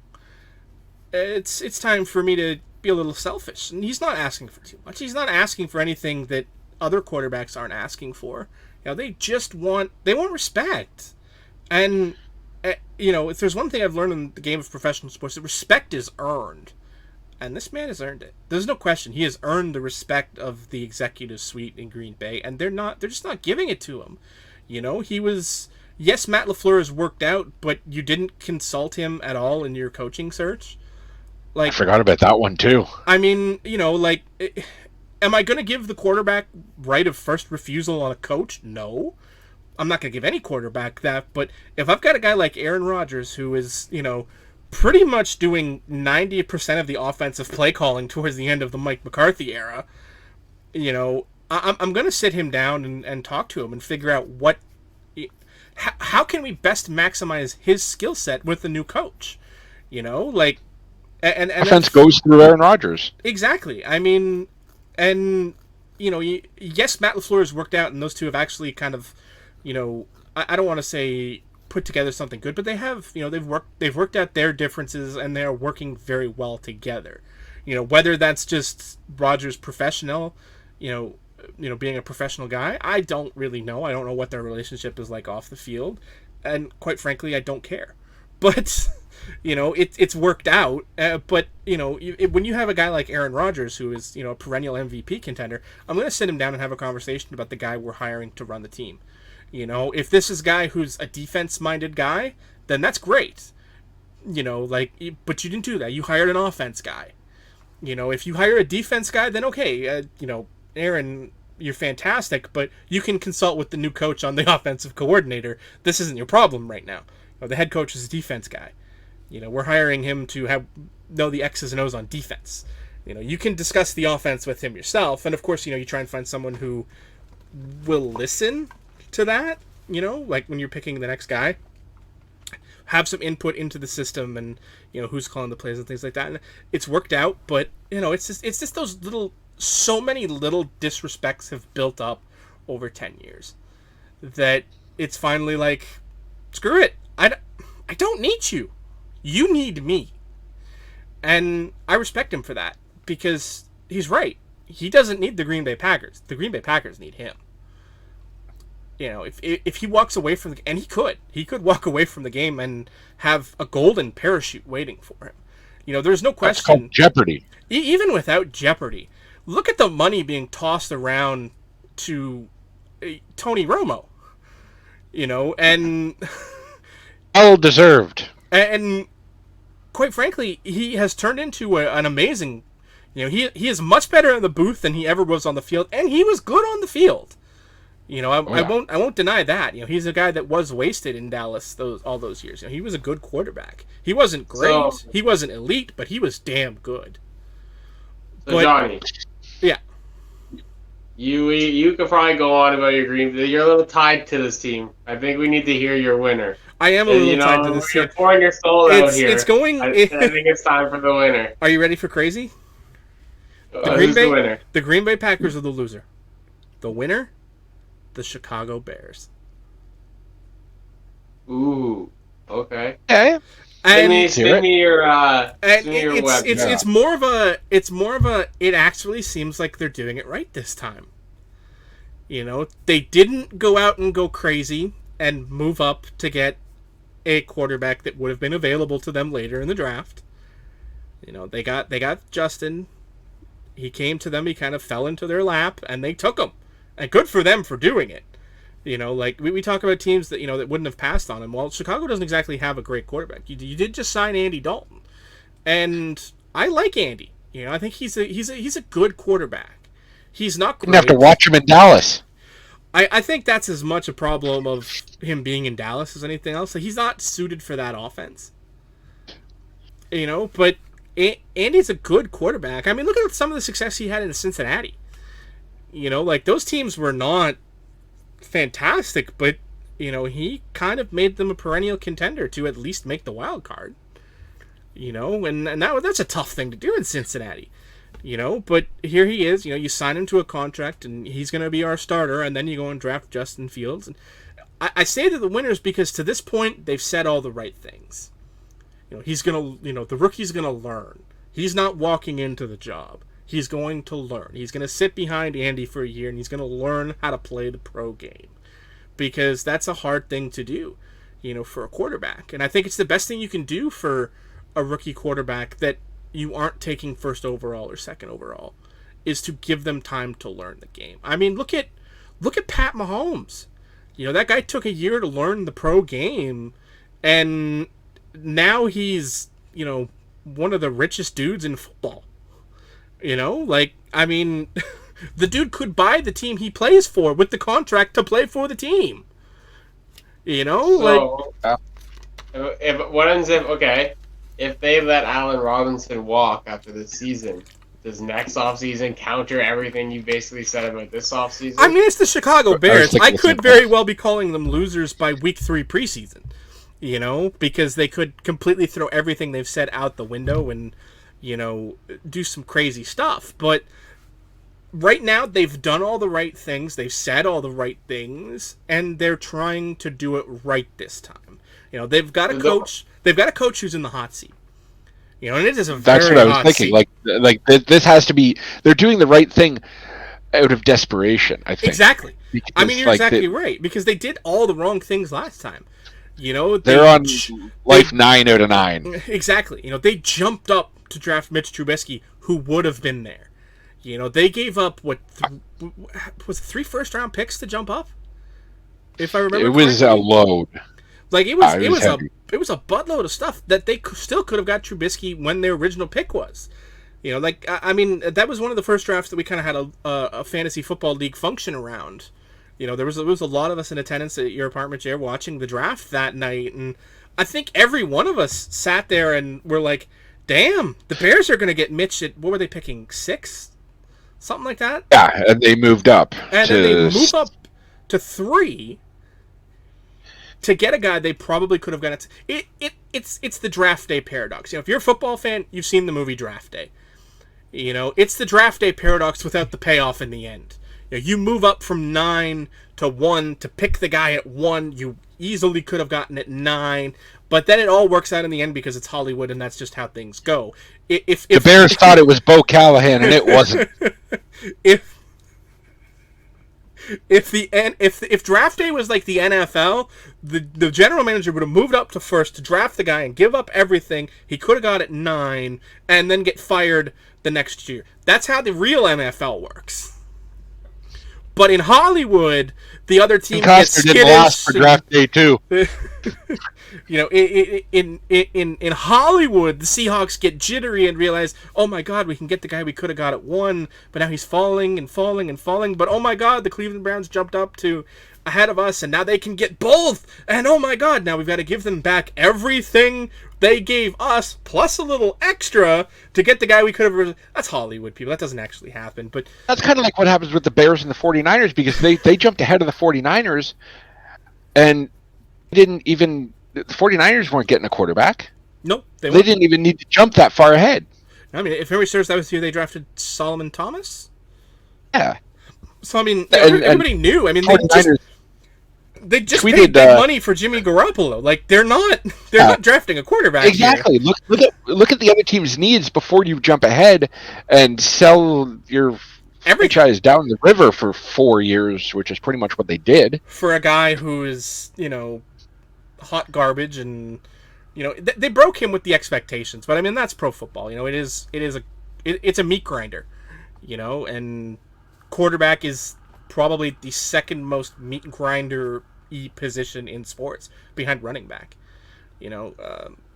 It's time for me to be a little selfish, and he's not asking for too much. He's not asking for anything that other quarterbacks aren't asking for. They just want respect, and if there's one thing I've learned in the game of professional sports, that respect is earned. And this man has earned it. There's no question. He has earned the respect of the executive suite in Green Bay, and they're just not giving it to him. Yes, Matt LaFleur has worked out, but you didn't consult him at all in your coaching search. I forgot about that one too. I mean, am I going to give the quarterback right of first refusal on a coach? No. I'm not going to give any quarterback that, but if I've got a guy like Aaron Rodgers who is, pretty much doing 90% of the offensive play calling towards the end of the Mike McCarthy era, I'm going to sit him down and talk to him and figure out how can we best maximize his skill set with the new coach, and offense goes through Aaron Rodgers. Exactly. I mean, and yes, Matt LaFleur has worked out, and those two have actually kind of, I don't want to say put together something good, but they have, they've worked out their differences, and they are working very well together. Whether that's just Rodgers professional, being a professional guy, I don't really know. I don't know what their relationship is like off the field, and quite frankly, I don't care. But it's worked out. But when you have a guy like Aaron Rodgers, who is a perennial MVP contender, I'm going to sit him down and have a conversation about the guy we're hiring to run the team. If this is a guy who's a defense-minded guy, then that's great. But you didn't do that. You hired an offense guy. If you hire a defense guy, then okay, Aaron, you're fantastic, but you can consult with the new coach on the offensive coordinator. This isn't your problem right now. The head coach is a defense guy. We're hiring him to know the X's and O's on defense. You can discuss the offense with him yourself, and of course, you try and find someone who will listen to that, like when you're picking the next guy, have some input into the system and who's calling the plays and things like that. And it's worked out, but it's just those so many little disrespects have built up over 10 years that it's finally like, screw it, I don't need you, you need me. And I respect him for that, because he's right. He doesn't need the Green Bay Packers. The Green Bay Packers need him. If he walks away from and he could walk away from the game and have a golden parachute waiting for him. There's no question. That's called jeopardy. Even without jeopardy, look at the money being tossed around to Tony Romo. And well deserved. And quite frankly, he has turned into an amazing. He is much better in the booth than he ever was on the field, and he was good on the field. I won't deny that. He's a guy that was wasted in Dallas all those years. He was a good quarterback. He wasn't great. He wasn't elite, but he was damn good. Johnny. Yeah. You could probably go on about your Green Bay. You're a little tied to this team. I think we need to hear your winner. I am a little tied to this team. You're pouring your soul out here. It's going. I think it's time for the winner. Are you ready for crazy? Who's the winner? The Green Bay Packers are the loser. The winner, the Chicago Bears. Ooh, okay. Okay. Send me your web. It's more of a. It actually seems like they're doing it right this time. They didn't go out and go crazy and move up to get a quarterback that would have been available to them later in the draft. They got Justin. He came to them. He kind of fell into their lap, and they took him. And good for them for doing it. We talk about teams that that wouldn't have passed on him. Well, Chicago doesn't exactly have a great quarterback. You did just sign Andy Dalton, and I like Andy. I think he's a good quarterback. He's not great. You have to watch him in Dallas. I think that's as much a problem of him being in Dallas as anything else. Like, he's not suited for that offense. But Andy's a good quarterback. I mean, look at some of the success he had in Cincinnati. Like, those teams were not fantastic, but, he kind of made them a perennial contender to at least make the wild card. And that's a tough thing to do in Cincinnati. But here he is. You sign him to a contract, and he's going to be our starter, and then you go and draft Justin Fields. And I say to the winners because to this point, they've said all the right things. He's going to, the rookie's going to learn. He's not walking into the job. He's going to learn. He's going to sit behind Andy for a year, and he's going to learn how to play the pro game. Because that's a hard thing to do, for a quarterback. And I think it's the best thing you can do for a rookie quarterback that you aren't taking first overall or second overall, is to give them time to learn the game. I mean, look at Pat Mahomes. That guy took a year to learn the pro game, and now he's, one of the richest dudes in football. I mean, the dude could buy the team he plays for with the contract to play for the team. So, if they let Allen Robinson walk after the season, does next offseason counter everything you basically said about this offseason? I mean, it's the Chicago Bears. I could very well be calling them losers by week 3 preseason, because they could completely throw everything they've said out the window and, do some crazy stuff. But right now, they've done all the right things. They've said all the right things, and they're trying to do it right this time. They've got a coach. They've got a coach who's in the hot seat. And it is a very hot seat. That's what I was thinking. Like this has to be. They're doing the right thing out of desperation, I think. Exactly. Because, I mean, you're exactly right, because they did all the wrong things last time. They're on 9 out of 9. Exactly. They jumped up to draft Mitch Trubisky, who would have been there. They gave up was it 3 first-round picks to jump up? If I remember, it was a load. Like it was a buttload of stuff that they still could have got Trubisky when their original pick was. I mean, that was one of the first drafts that we kind of had a fantasy football league function around. There was a lot of us in attendance at your apartment, Jared, watching the draft that night, and I think every one of us sat there and were like, "Damn, the Bears are going to get Mitch at, what were they picking, 6, something like that?" Yeah, and they moved up, and then they move up to 3. To get a guy they probably could have gotten. It's the draft day paradox. If you're a football fan, you've seen the movie Draft Day. It's the draft day paradox without the payoff in the end. You move up from 9 to 1 to pick the guy at 1. You easily could have gotten at 9, but then it all works out in the end because it's Hollywood, and that's just how things go. If the Bears thought it was Bo Callahan, and it wasn't. If draft day was like the NFL, the general manager would have moved up to first to draft the guy and give up everything he could have got at 9 and then get fired the next year. That's how the real NFL works. But in Hollywood, the other team gets skittish. Didn't last for draft day too. In Hollywood, the Seahawks get jittery and realize, oh my God, we can get the guy we could have got at 1, but now he's falling and falling and falling. But oh my God, the Cleveland Browns jumped up to ahead of us, and now they can get both. And oh my God, now we've got to give them back everything they gave us, plus a little extra to get the guy we could have. That's Hollywood, people. That doesn't actually happen. But that's kind of like what happens with the Bears and the 49ers, because they jumped ahead of the 49ers, and the 49ers weren't getting a quarterback. Nope. They didn't even need to jump that far ahead. I mean, if memory serves, that was the year they drafted Solomon Thomas? Yeah. So, I mean, everybody knew. I mean, they just paid big money for Jimmy Garoppolo. Like, they're not drafting a quarterback. Exactly. Here. Look at the other team's needs before you jump ahead and sell your franchise down the river for 4 years, which is pretty much what they did. For a guy who is, hot garbage, and they broke him with the expectations. But I mean, that's pro football. It's a meat grinder. And quarterback is probably the second most meat grinder position in sports behind running back.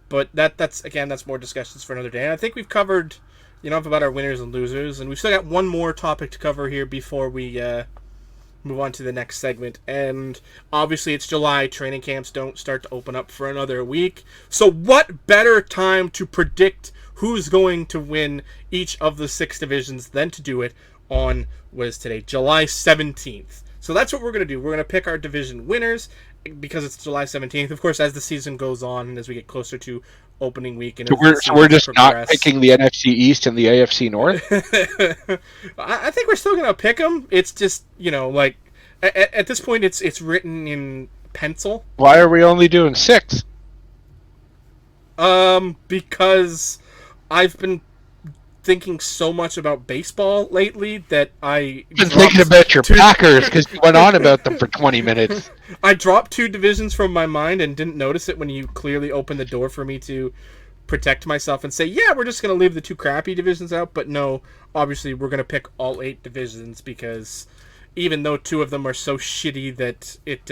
But that's more discussions for another day. And I think we've covered about our winners and losers, and we've still got one more topic to cover here before we move on to the next segment. And obviously it's July. Training camps don't start to open up for another week. So what better time to predict who's going to win each of the 6 divisions than to do it on, what is today, July 17th. So that's what we're going to do. We're going to pick our division winners because it's July 17th. Of course, as the season goes on and as we get closer to opening week. And so we're just not picking the NFC East and the AFC North? I think we're still going to pick them. It's just, like, at this point, it's written in pencil. Why are we only doing 6? Because I've been thinking so much about baseball lately that I've been thinking about your Packers because you went on about them for 20 minutes. I dropped 2 divisions from my mind and didn't notice it when you clearly opened the door for me to protect myself and say, yeah, we're just going to leave the 2 crappy divisions out. But no, obviously we're going to pick all 8 divisions because even though 2 of them are so shitty that it,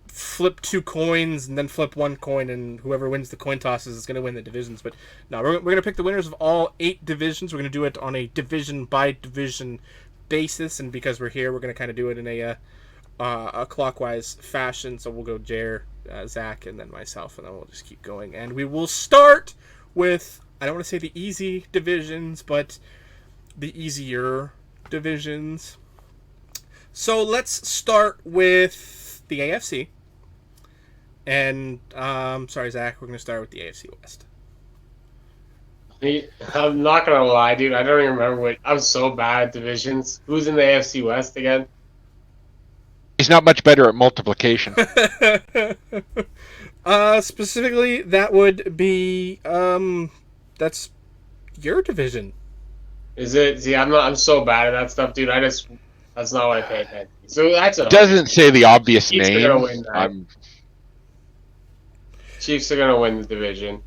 flip 2 coins and then flip 1 coin and whoever wins the coin tosses is going to win the divisions. But no, we're going to pick the winners of all 8 divisions. We're going to do it on a division by division basis, and because we're here, we're going to kind of do it in a clockwise fashion. So we'll go Jer, Zach, and then myself, and then we'll just keep going. And we will start with, I don't want to say the easy divisions, but the easier divisions. So let's start with the AFC. And, sorry, Zach, we're going to start with the AFC West. I'm not going to lie, dude. I don't even remember I'm so bad at divisions. Who's in the AFC West again? He's not much better at multiplication. Specifically, that would be, that's your division. Is it? See, I'm so bad at that stuff, dude. That's not what I pay attention to. So that's it. Doesn't say the obvious Chiefs name. Are gonna win that. Chiefs are gonna win the division.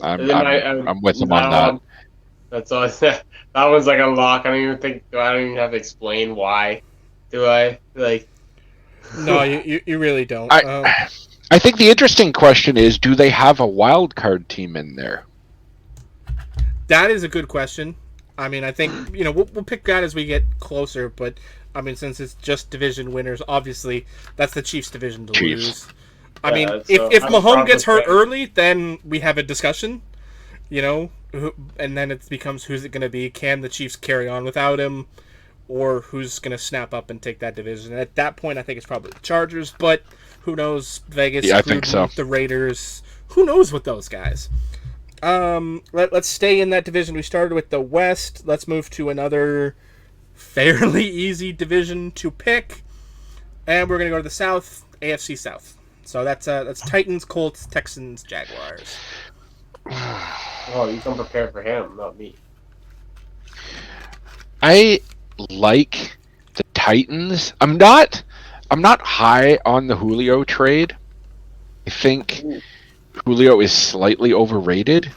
I'm with them on that. That's all. That one's like a lock. I don't even have to explain why. Do I like? No, you really don't. I think the interesting question is, do they have a wild card team in there? That is a good question. I mean, I think we'll pick that as we get closer. But I mean, since it's just division winners, obviously that's the Chiefs' division to lose. I mean, if Mahomes gets hurt early, then we have a discussion, and then it becomes who's it going to be? Can the Chiefs carry on without him, or who's going to snap up and take that division? And at that point, I think it's probably the Chargers, but who knows? Vegas, I think so. The Raiders, who knows with those guys? Let's stay in that division. We started with the West. Let's move to another fairly easy division to pick, and we're going to go to the South, AFC South. So that's Titans, Colts, Texans, Jaguars. Oh, you can prepare for him, not me. I like the Titans. I'm not high on the Julio trade. I think Julio is slightly overrated,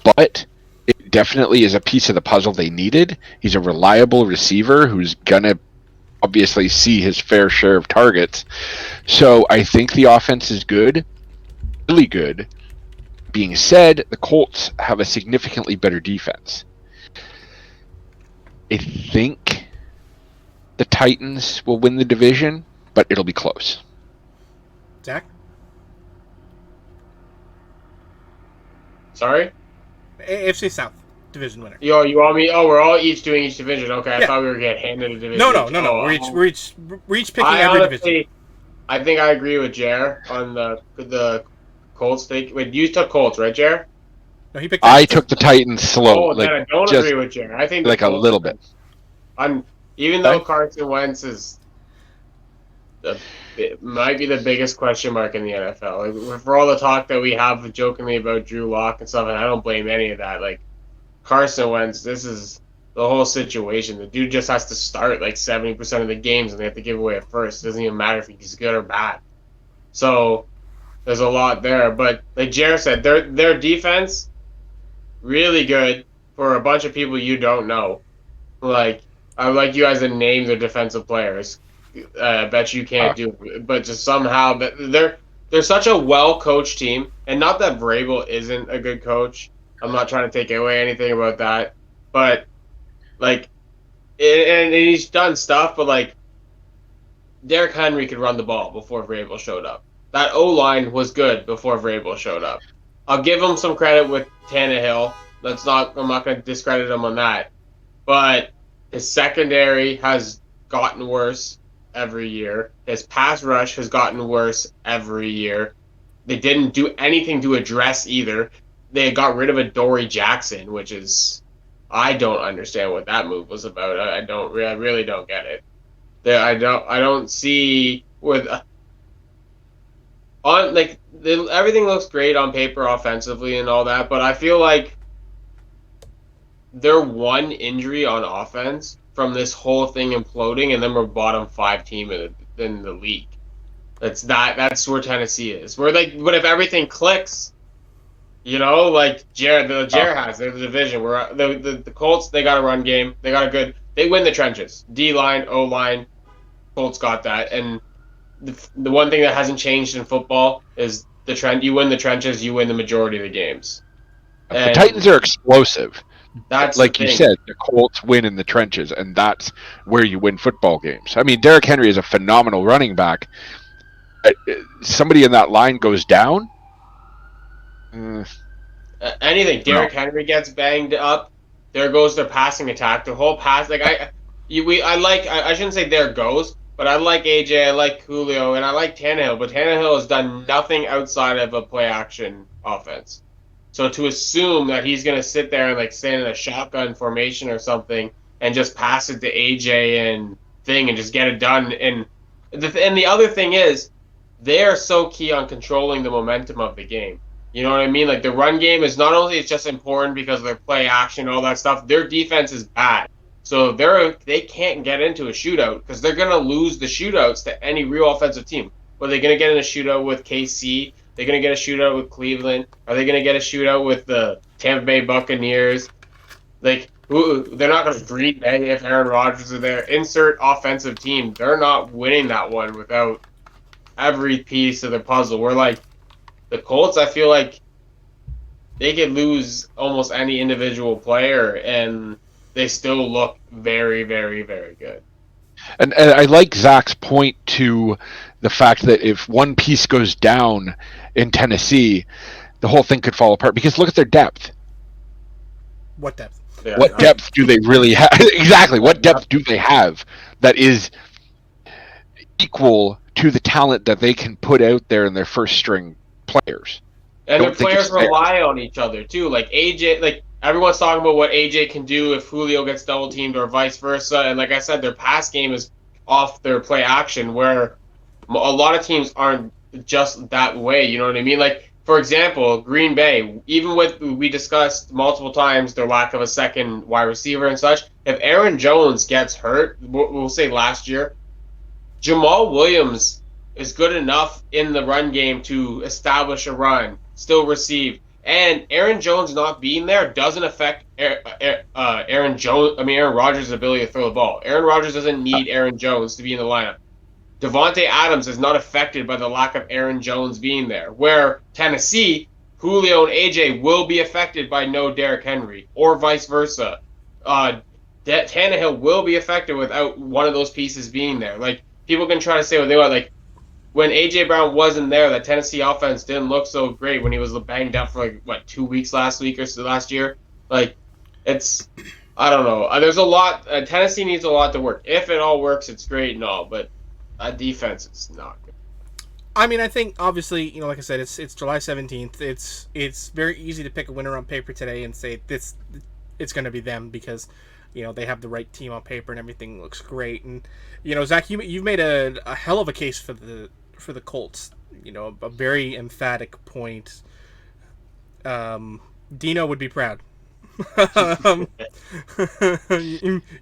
but it definitely is a piece of the puzzle they needed. He's a reliable receiver who's gonna obviously see his fair share of targets. So I think the offense is good, really good. Being said, the Colts have a significantly better defense. I think the Titans will win the division, but it'll be close. Zach? Sorry? AFC South division winner. Yo, you want me? Oh, we're all each doing each division. Okay, I thought we were getting handed a division. No. We're each picking every division. I think I agree with Jer on the Colts thing. Wait, you took Colts, right, Jer? No, he picked. I took the Titans slow. Then I don't agree with Jer. I think like a little bit. Even though Carson Wentz is might be the biggest question mark in the NFL. Like, for all the talk that we have jokingly about Drew Lock and stuff, and I don't blame any of that. Like Carson Wentz, this is the whole situation. The dude just has to start like 70% of the games, and they have to give away at first. It doesn't even matter if he's good or bad. So there's a lot there. But like Jared said, their defense really good for a bunch of people you don't know. Like I like you guys to name their defensive players. I bet you can't do it, but just somehow, but they're such a well-coached team, and not that Vrabel isn't a good coach. I'm not trying to take away anything about that, but like and he's done stuff, but like Derrick Henry could run the ball before Vrabel showed up. That O-line was good before Vrabel showed up. I'll give him some credit with Tannehill. I'm not going to discredit him on that. But his secondary has gotten worse every year. His pass rush has gotten worse every year. They didn't do anything to address either. They got rid of Adoree Jackson, which is I don't understand what that move was about. I really don't get it. I don't see with on like everything looks great on paper offensively and all that, but I feel like they're one injury on offense from this whole thing imploding, and then we're bottom 5 team in the league. That's where Tennessee is. We're like, but if everything clicks, like Jared has, they're the division. We're the Colts. They got a run game. They win the trenches. D line, O line. Colts got that, and the one thing that hasn't changed in football is the trend. You win the trenches, you win the majority of the games. The Titans are explosive. That's like you said, the Colts win in the trenches, and that's where you win football games. I mean, Derrick Henry is a phenomenal running back. Somebody in that line goes down. Anything. Derrick Henry gets banged up. There goes their passing attack. The whole pass, like I shouldn't say there goes, but I like AJ, I like Julio, and I like Tannehill. But Tannehill has done nothing outside of a play action offense. So to assume that he's going to sit there and like stand in a shotgun formation or something and just pass it to AJ and thing and just get it done. And the other thing is, they are so key on controlling the momentum of the game. You know what I mean? Like the run game is not only it's just important because of their play action and all that stuff. Their defense is bad, so they can't get into a shootout because they're going to lose the shootouts to any real offensive team. Are they going to get in a shootout with KC? They're going to get a shootout with Cleveland. Are they going to get a shootout with the Tampa Bay Buccaneers? Like, they're not going to Green Bay if Aaron Rodgers is there. Insert offensive team. They're not winning that one without every piece of the puzzle. We're like, the Colts, I feel like they could lose almost any individual player, and they still look very, very, very good. And I like Zach's point to the fact that if one piece goes down in Tennessee, the whole thing could fall apart. Because look at their depth. What depth? Yeah. What depth do they really have? Exactly. What depth do they have that is equal to the talent that they can put out there in their first string players? And their players rely on each other too. Like AJ, like everyone's talking about what AJ can do if Julio gets double teamed or vice versa. And like I said, their pass game is off their play action, where a lot of teams aren't just that way. You know what I mean? Like, for example, Green Bay, even with, we discussed multiple times their lack of a second wide receiver and such. If Aaron Jones gets hurt, we'll say last year, Jamal Williams is good enough in the run game to establish a run, still receive. And Aaron Jones not being there doesn't affect Aaron Rodgers' ability to throw the ball. Aaron Rodgers doesn't need Aaron Jones to be in the lineup. Devontae Adams is not affected by the lack of Aaron Jones being there. Where Tennessee, Julio and AJ will be affected by no Derrick Henry, or vice versa. Tannehill will be affected without one of those pieces being there. Like, people can try to say what they want. Like, when A.J. Brown wasn't there, the Tennessee offense didn't look so great when he was banged up for, 2 weeks last week or so last year. Like, it's, I don't know. There's a lot, Tennessee needs a lot to work. If it all works, it's great and all, but that defense is not good. I mean, I think, obviously, like I said, it's July 17th. It's very easy to pick a winner on paper today and say it's going to be them because, they have the right team on paper and everything looks great. And, Zach, you've made a hell of a case for the Colts. A very emphatic point. Dino would be proud.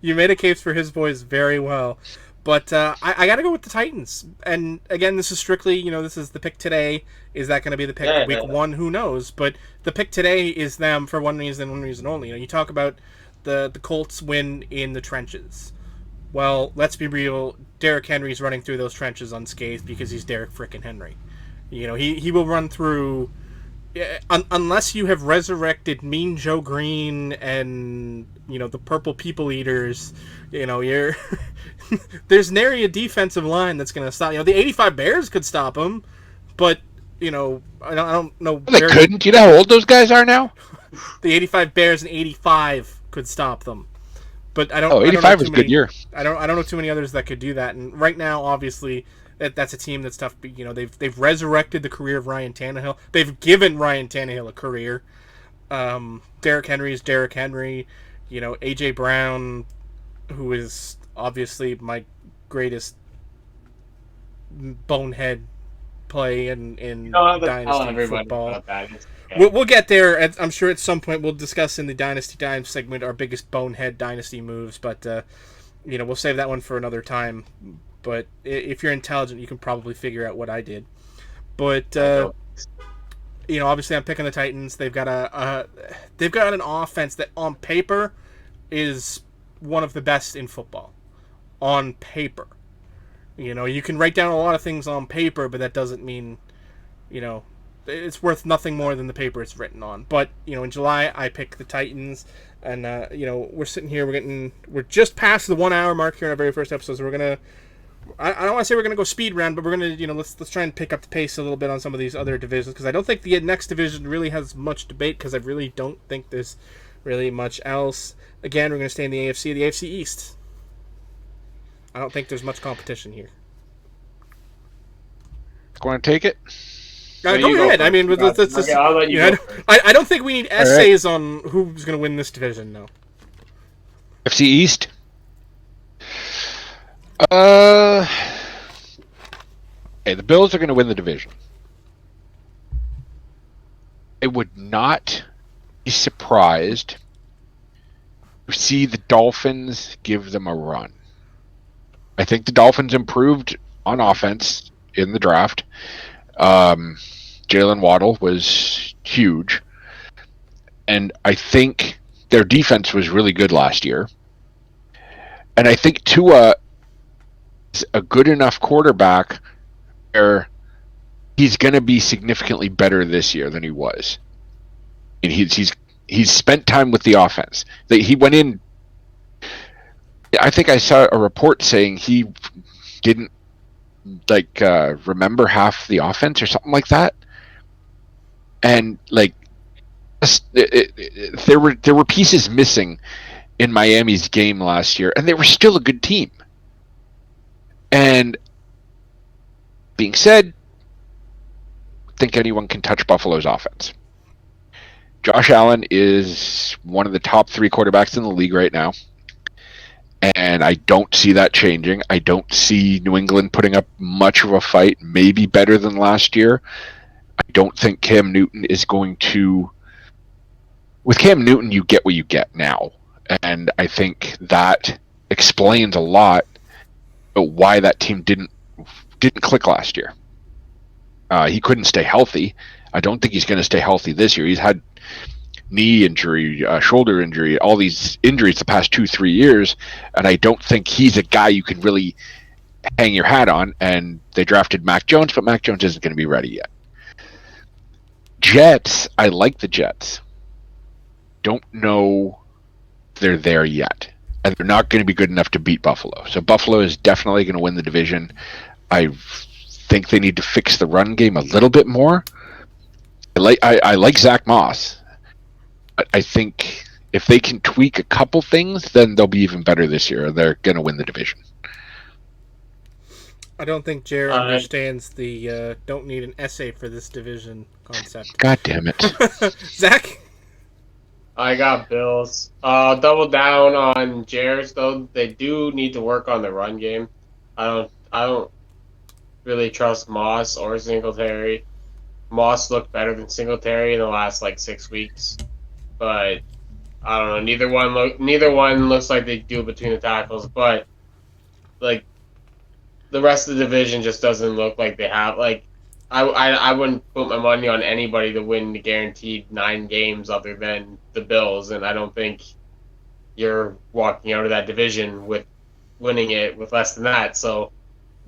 You made a case for his boys very well. But I got to go with the Titans. And again, this is strictly, this is the pick today. Is that going to be the pick week 1? Who knows? But the pick today is them for one reason only. You talk about the Colts win in the trenches. Well, let's be real. Derrick Henry's running through those trenches unscathed because he's Derrick frickin' Henry. He will run through Yeah, unless you have resurrected Mean Joe Green and the Purple People Eaters, you're there's nary a defensive line that's going to stop. The 85 Bears could stop them, but I don't know. They couldn't. You know how old those guys are now? The 85 Bears and 85 could stop them, but I don't. Oh, 85 was a good year. I don't know too many others that could do that. And right now, obviously, that's a team that's tough. They've resurrected the career of Ryan Tannehill. They've given Ryan Tannehill a career. Derrick Henry is Derrick Henry. AJ Brown, who is obviously my greatest bonehead play in Dynasty football. We'll get there. I'm sure at some point we'll discuss in the Dynasty Dimes segment our biggest bonehead Dynasty moves, but we'll save that one for another time. But if you're intelligent, you can probably figure out what I did. But obviously I'm picking the Titans. They've got an offense that on paper is one of the best in football. On paper. You can write down a lot of things on paper, but that doesn't mean, it's worth nothing more than the paper it's written on. But, in July, I picked the Titans, and, we're sitting here, we're just past the 1 hour mark here in our very first episode, so we're going to, I don't want to say we're going to go speed round, but we're going to, let's try and pick up the pace a little bit on some of these other divisions, because I don't think the next division really has much debate, because I really don't think there's really much else. Again, we're going to stay in the AFC East. I don't think there's much competition here. Want to take it? Go ahead. I mean, okay, I'll let you go first. I don't think we need essays on who's going to win this division, no. FC East? The Bills are going to win the division. I would not be surprised to see the Dolphins give them a run. I think the Dolphins improved on offense in the draft. Jalen Waddle was huge. And I think their defense was really good last year. And I think Tua is a good enough quarterback where he's going to be significantly better this year than he was. And he's spent time with the offense. He went in. I think I saw a report saying he didn't remember half the offense or something like that. And there were pieces missing in Miami's game last year, and they were still a good team. And being said, I think anyone can touch Buffalo's offense. Josh Allen is one of the top 3 quarterbacks in the league right now. And I don't see that changing. I don't see New England putting up much of a fight, maybe better than last year. I don't think Cam Newton is going to... With Cam Newton, you get what you get now. And I think that explains a lot about why that team didn't click last year. He couldn't stay healthy. I don't think he's going to stay healthy this year. He's had knee injury, shoulder injury, all these injuries the past 2-3 years, and I don't think he's a guy you can really hang your hat on. And they drafted Mac Jones, but Mac Jones isn't going to be ready yet. Jets, I like the Jets. Don't know if they're there yet, and they're not going to be good enough to beat Buffalo. So Buffalo is definitely going to win the division. I think they need to fix the run game a little bit more. I like Zach Moss. I think if they can tweak a couple things, then they'll be even better this year. They're going to win the division. I don't think Jared understands the don't need an essay for this division concept. God damn it. Zach? I got Bills. Double down on Jared's, though. They do need to work on the run game. I don't really trust Moss or Singletary. Moss looked better than Singletary in the last 6 weeks. But I don't know. Neither one looks like they do between the tackles. But the rest of the division just doesn't look like they have. I wouldn't put my money on anybody to win the guaranteed 9 games other than the Bills, and I don't think you're walking out of that division with winning it with less than that. So,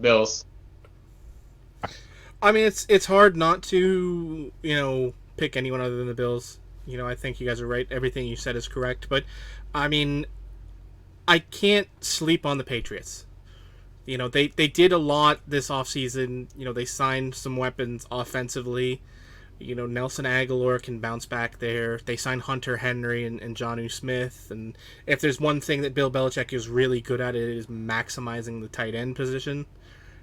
Bills. I mean, it's hard not to pick anyone other than the Bills. I think you guys are right. Everything you said is correct. But, I mean, I can't sleep on the Patriots. They did a lot this offseason. They signed some weapons offensively. Nelson Aguilar can bounce back there. They signed Hunter Henry and Jonnu Smith. And if there's one thing that Bill Belichick is really good at, it is maximizing the tight end position.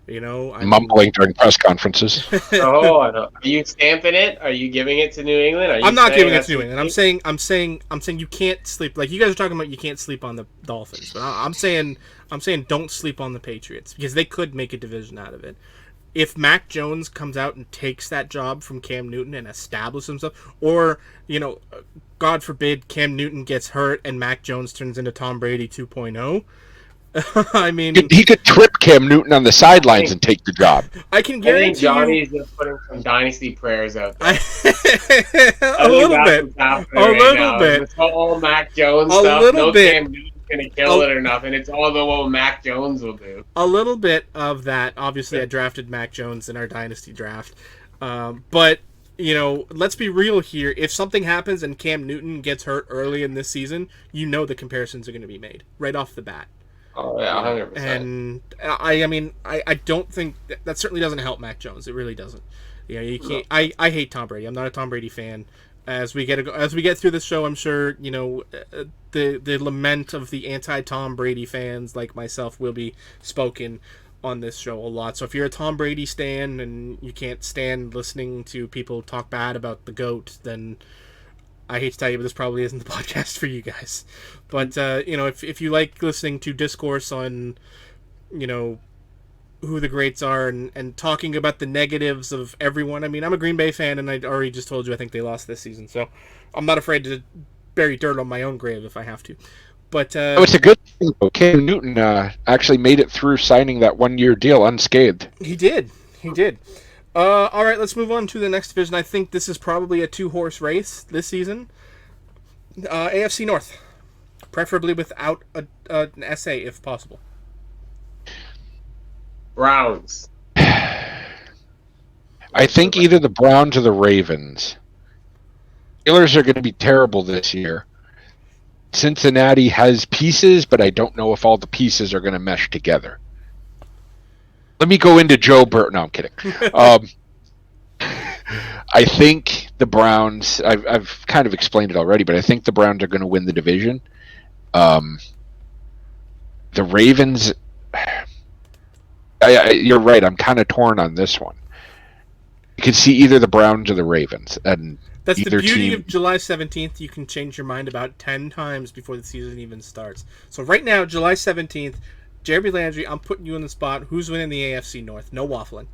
Mumbling during press conferences. Oh, I know. Are you stamping it? Are you giving it to New England? I'm not giving it to New England. I'm saying you can't sleep. Like you guys are talking about, you can't sleep on the Dolphins, but I'm saying don't sleep on the Patriots because they could make a division out of it. If Mac Jones comes out and takes that job from Cam Newton and establishes himself, or God forbid Cam Newton gets hurt and Mac Jones turns into Tom Brady 2.0. I mean, he could trip Cam Newton on the sidelines and take the job. I can guarantee. I think Johnny's just putting some dynasty prayers out there. A little bit. It's all Mac Jones stuff. No Cam Newton's gonna kill it or nothing. It's all the what Mac Jones will do. A little bit of that. Obviously, I drafted Mac Jones in our dynasty draft, but let's be real here. If something happens and Cam Newton gets hurt early in this season, the comparisons are going to be made right off the bat. Oh yeah, 100%. And I don't think that certainly doesn't help Mac Jones. It really doesn't. You can't. No. I hate Tom Brady. I'm not a Tom Brady fan. As we get through this show, I'm sure the lament of the anti-Tom Brady fans like myself will be spoken on this show a lot. So if you're a Tom Brady stan and you can't stand listening to people talk bad about the GOAT, then I hate to tell you, but this probably isn't the podcast for you guys. But, if you like listening to discourse on, who the greats are and talking about the negatives of everyone. I mean, I'm a Green Bay fan, and I already just told you I think they lost this season. So I'm not afraid to bury dirt on my own grave if I have to. But it's a good thing, though. Cam Newton actually made it through signing that one-year deal unscathed. He did. All right, let's move on to the next division. I think this is probably a two-horse race this season. AFC North, preferably without an SA if possible. Browns. I think either the Browns or the Ravens. Steelers are going to be terrible this year. Cincinnati has pieces, but I don't know if all the pieces are going to mesh together. Let me go into Joe Burrow. No, I'm kidding. I think the Browns, I've kind of explained it already, but I think the Browns are going to win the division. The Ravens, you're right, I'm kind of torn on this one. You can see either the Browns or the Ravens. And that's the beauty of July 17th. You can change your mind about 10 times before the season even starts. So right now, July 17th, Jeremy Landry, I'm putting you on the spot. Who's winning the AFC North? No waffling.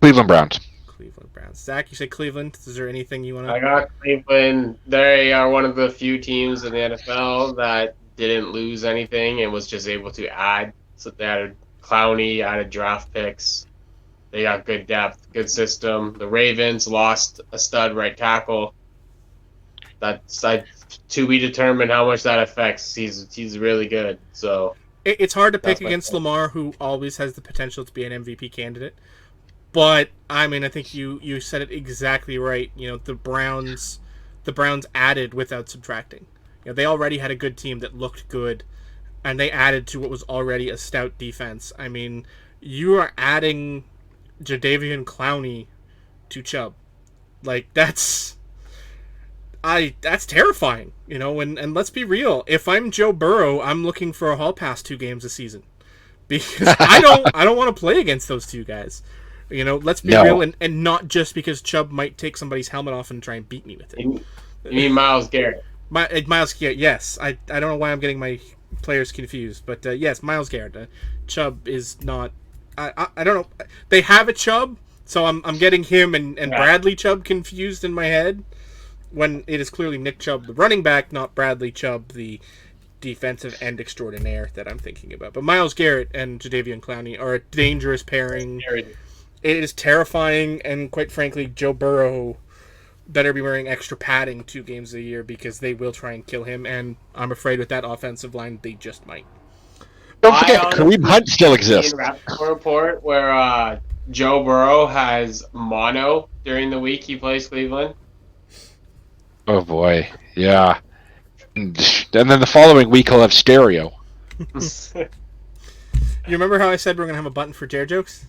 Cleveland Browns. Cleveland Browns. Zach, you say Cleveland. Is there anything you want to... I got Cleveland. They are one of the few teams in the NFL that didn't lose anything and was just able to add. So they added Clowney, added draft picks. They got good depth, good system. The Ravens lost a stud right tackle. That's to be determined how much that affects. He's really good. So it's hard to pick against Lamar, who always has the potential to be an MVP candidate. But I mean, I think you said it exactly right. The Browns added without subtracting. They already had a good team that looked good, and they added to what was already a stout defense. I mean, you are adding Jadeveon Clowney to Chubb. Like that's terrifying, and let's be real. If I'm Joe Burrow, I'm looking for a hall pass 2 games a season because I don't want to play against those two guys. Let's be real, and not just because Chubb might take somebody's helmet off and try and beat me with it. You mean Myles Garrett? Myles Garrett, yes. I don't know why I'm getting my players confused, but yes, Myles Garrett. Chubb is not. I don't know. They have a Chubb, so I'm getting him and Bradley Chubb confused in my head, when it is clearly Nick Chubb, the running back, not Bradley Chubb, the defensive end extraordinaire that I'm thinking about. But Myles Garrett and Jadeveon Clowney are a dangerous pairing. It is terrifying, and quite frankly, Joe Burrow better be wearing extra padding 2 games a year because they will try and kill him, and I'm afraid with that offensive line, they just might. Don't forget, Kareem Hunt still exists. Report where Joe Burrow has mono during the week he plays Cleveland. Oh boy, yeah. And then the following week he'll have stereo. You remember how I said we're gonna have a button for Dare jokes?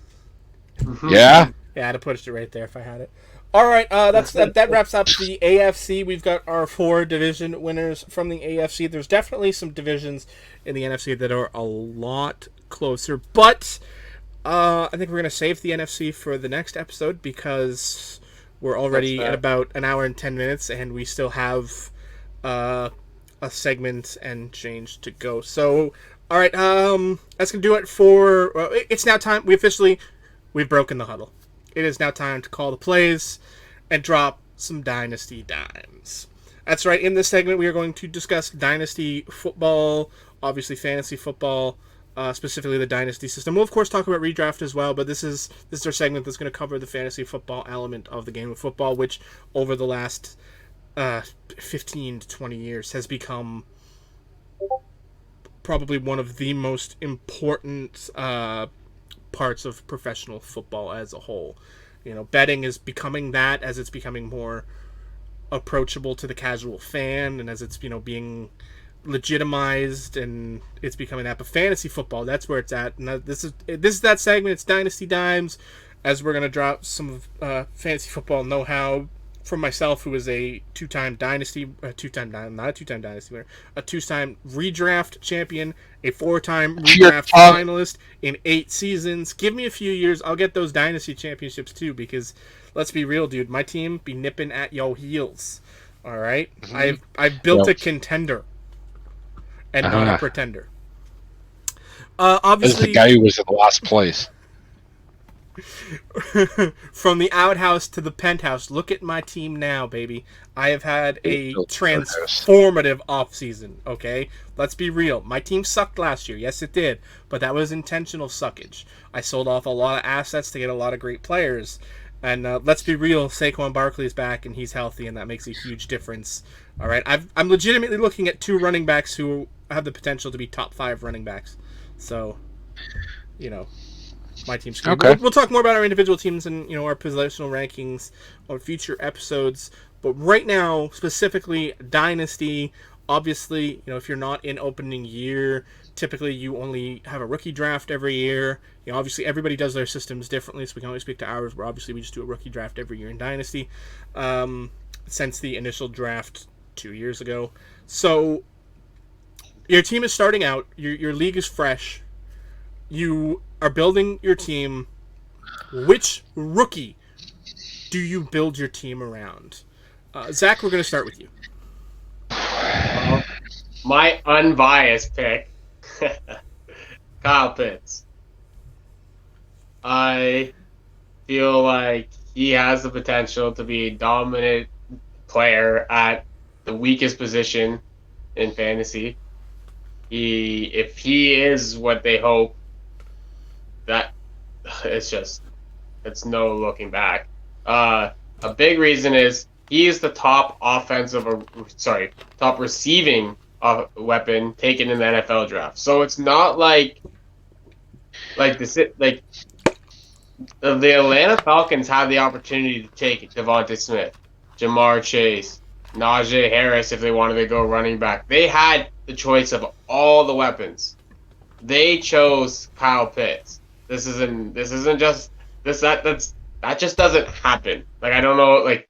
Yeah. Yeah, I'd have pushed it right there if I had it. All right, that wraps up the AFC. We've got our 4 division winners from the AFC. There's definitely some divisions in the NFC that are a lot closer, but I think we're going to save the NFC for the next episode because we're already at about an hour and 10 minutes, and we still have a segment and change to go. So, all right, that's going to do it for... it's now time. We've broken the huddle. It is now time to call the plays and drop some Dynasty Dimes. That's right. In this segment, we are going to discuss Dynasty football, obviously fantasy football, specifically the Dynasty system. We'll, of course, talk about redraft as well, but this is our segment that's going to cover the fantasy football element of the game of football, which over the last 15 to 20 years has become probably one of the most important parts of professional football as a whole. You know, betting is becoming that as it's becoming more approachable to the casual fan, and as it's, you know, being legitimized and it's becoming that. But fantasy football, that's where it's at. And this is that segment. It's Dynasty Dimes, as we're gonna drop some fantasy football know-how from myself, who is a two-time redraft champion, a 4-time redraft finalist in 8 seasons. Give me a few years, I'll get those Dynasty championships too, because let's be real, dude, my team be nipping at yo heels. All right, I've built a contender and not a pretender. Obviously, this is the guy who was in last place. From the outhouse to the penthouse, look at my team now, baby. I have had a transformative offseason, okay? Let's be real. My team sucked last year. Yes, it did. But that was intentional suckage. I sold off a lot of assets to get a lot of great players. And let's be real, Saquon Barkley is back and he's healthy, and that makes a huge difference. All right? I'm legitimately looking at 2 running backs who have the potential to be top 5 running backs. So, you know, my team's good. Okay. We'll talk more about our individual teams and, you know, our positional rankings on future episodes. But right now, specifically Dynasty, obviously, you know, if you're not in opening year, typically you only have a rookie draft every year. You know, obviously everybody does their systems differently, so we can only speak to ours, where obviously we just do a rookie draft every year in Dynasty since the initial draft 2 years ago. So your team is starting out, your league is fresh, you are building your team. Which rookie do you build your team around? Zach, we're going to start with you. My unbiased pick, Kyle Pitts. I feel like he has the potential to be a dominant player at the weakest position in fantasy. If he is what they hope, that it's no looking back. A big reason is he is the top receiving weapon taken in the NFL draft. So it's not like the Atlanta Falcons have the opportunity to take Devontae Smith, Jamar Chase, Najee Harris if they wanted to go running back. They had the choice of all the weapons. They chose Kyle Pitts. That just doesn't happen. Like, I don't know, like,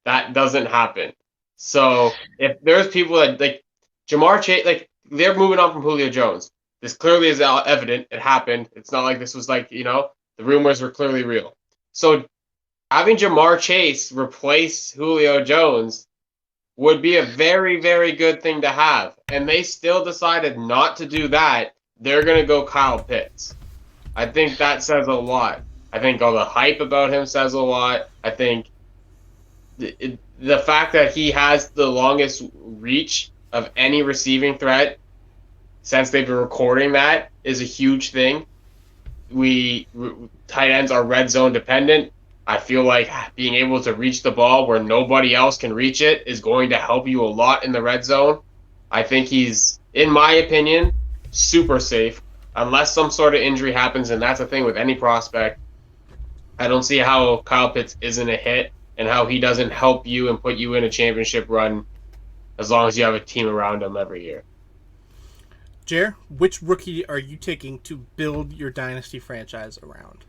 that doesn't happen. So if there's people that, like, Jamar Chase, like, they're moving on from Julio Jones. This clearly is evident. It happened. It's not like this was like, you know, the rumors were clearly real. So having Jamar Chase replace Julio Jones would be a very, very good thing to have. And they still decided not to do that. They're going to go Kyle Pitts. I think that says a lot. I think all the hype about him says a lot. I think the fact that he has the longest reach of any receiving threat since they've been recording that is a huge thing. Tight ends are red zone dependent. I feel like being able to reach the ball where nobody else can reach it is going to help you a lot in the red zone. I think he's, in my opinion, super safe. Unless some sort of injury happens, and that's the thing with any prospect, I don't see how Kyle Pitts isn't a hit and how he doesn't help you and put you in a championship run as long as you have a team around him every year. Jer, which rookie are you taking to build your dynasty franchise around?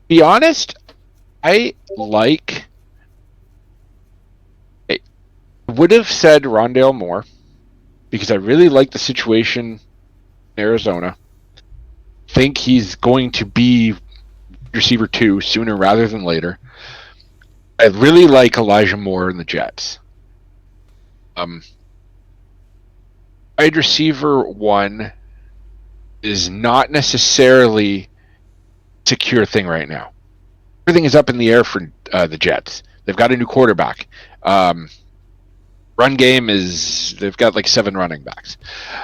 Be honest, I would have said Rondale Moore because I really like the situation in Arizona. Think he's going to be receiver 2 sooner rather than later. I really like Elijah Moore in the Jets. Wide receiver 1 is not necessarily a secure thing right now. Everything is up in the air for the Jets. They've got a new quarterback. Run game is they've got like 7 running backs.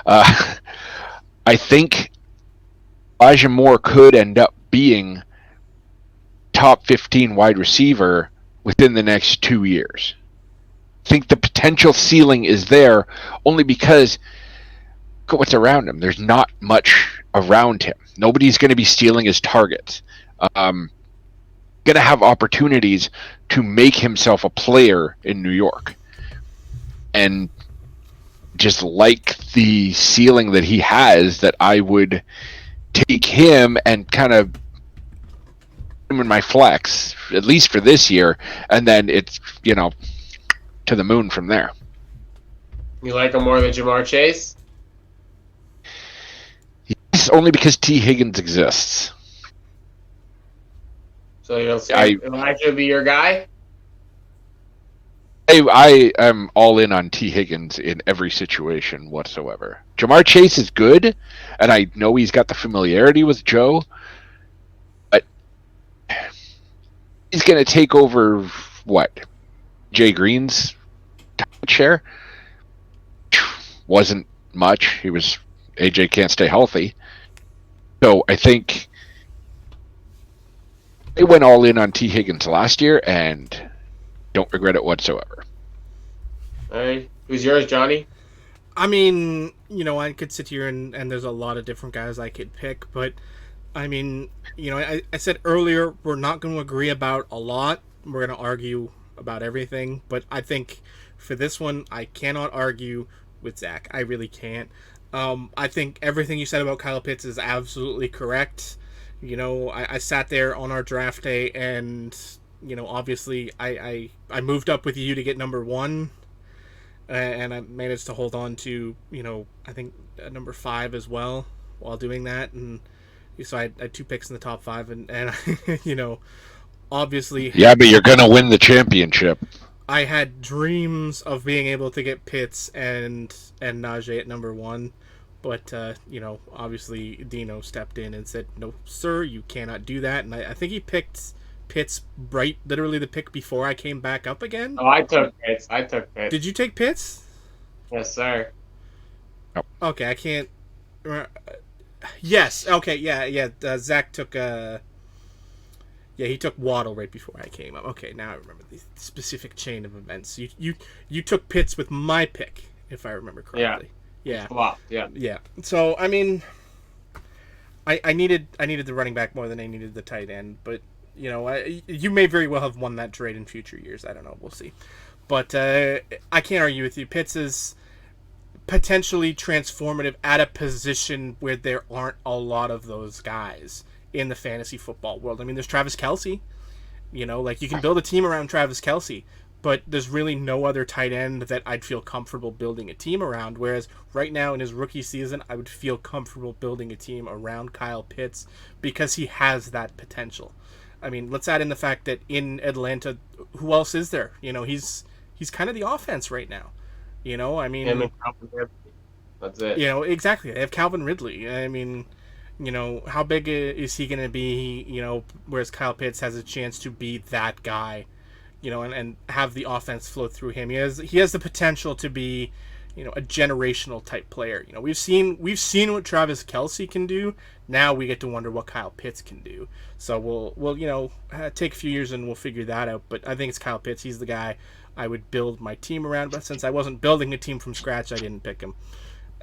I think Elijah Moore could end up being top 15 wide receiver within the next 2 years. I think the potential ceiling is there only because look at what's around him. There's not much around him. Nobody's going to be stealing his targets. Going to have opportunities to make himself a player in New York. And just like the ceiling that he has, that I would take him and kind of put him in my flex, at least for this year, and then it's, to the moon from there. You like him more than Jamar Chase? Yes, only because T. Higgins exists. So you'll say Elijah will be your guy? I am all in on T. Higgins in every situation whatsoever. Jamar Chase is good, and I know he's got the familiarity with Joe, but he's going to take over, Jay Green's share? Wasn't much. AJ can't stay healthy. So I think they went all in on T. Higgins last year, and don't regret it whatsoever. All right. Who's yours, Johnny? I mean, I could sit here and there's a lot of different guys I could pick, but I mean, I said earlier we're not going to agree about a lot. We're going to argue about everything, but I think for this one, I cannot argue with Zach. I really can't. I think everything you said about Kyle Pitts is absolutely correct. I sat there on our draft day and obviously I moved up with you to get number 1, and I managed to hold on to I think number 5 as well while doing that, and so I had 2 picks in the top 5, and obviously but you're gonna win the championship. I had dreams of being able to get Pitts and Najee at number 1. But, obviously Dino stepped in and said, no, sir, you cannot do that. And I think he picked Pitts literally the pick before I came back up again. Oh, I took Pitts. Did you take Pitts? Yes, sir. Okay, I can't... Yes, okay, yeah. Zach took... he took Waddle right before I came up. Okay, now I remember the specific chain of events. You took Pitts with my pick, if I remember correctly. Yeah. Yeah. So I mean, I needed the running back more than I needed the tight end, but you may very well have won that trade in future years. I don't know. We'll see. But I can't argue with you. Pitts is potentially transformative at a position where there aren't a lot of those guys in the fantasy football world. I mean, there's Travis Kelce. You can build a team around Travis Kelce. But there's really no other tight end that I'd feel comfortable building a team around. Whereas right now in his rookie season, I would feel comfortable building a team around Kyle Pitts because he has that potential. I mean, let's add in the fact that in Atlanta, who else is there? He's kind of the offense right now. I mean, him and Calvin Ridley. That's it. Exactly. They have Calvin Ridley. I mean, how big is he going to be? Whereas Kyle Pitts has a chance to be that guy. And have the offense flow through him. He has the potential to be, a generational type player. We've seen what Travis Kelce can do. Now we get to wonder what Kyle Pitts can do. So we'll take a few years and we'll figure that out. But I think it's Kyle Pitts. He's the guy I would build my team around. But since I wasn't building a team from scratch, I didn't pick him.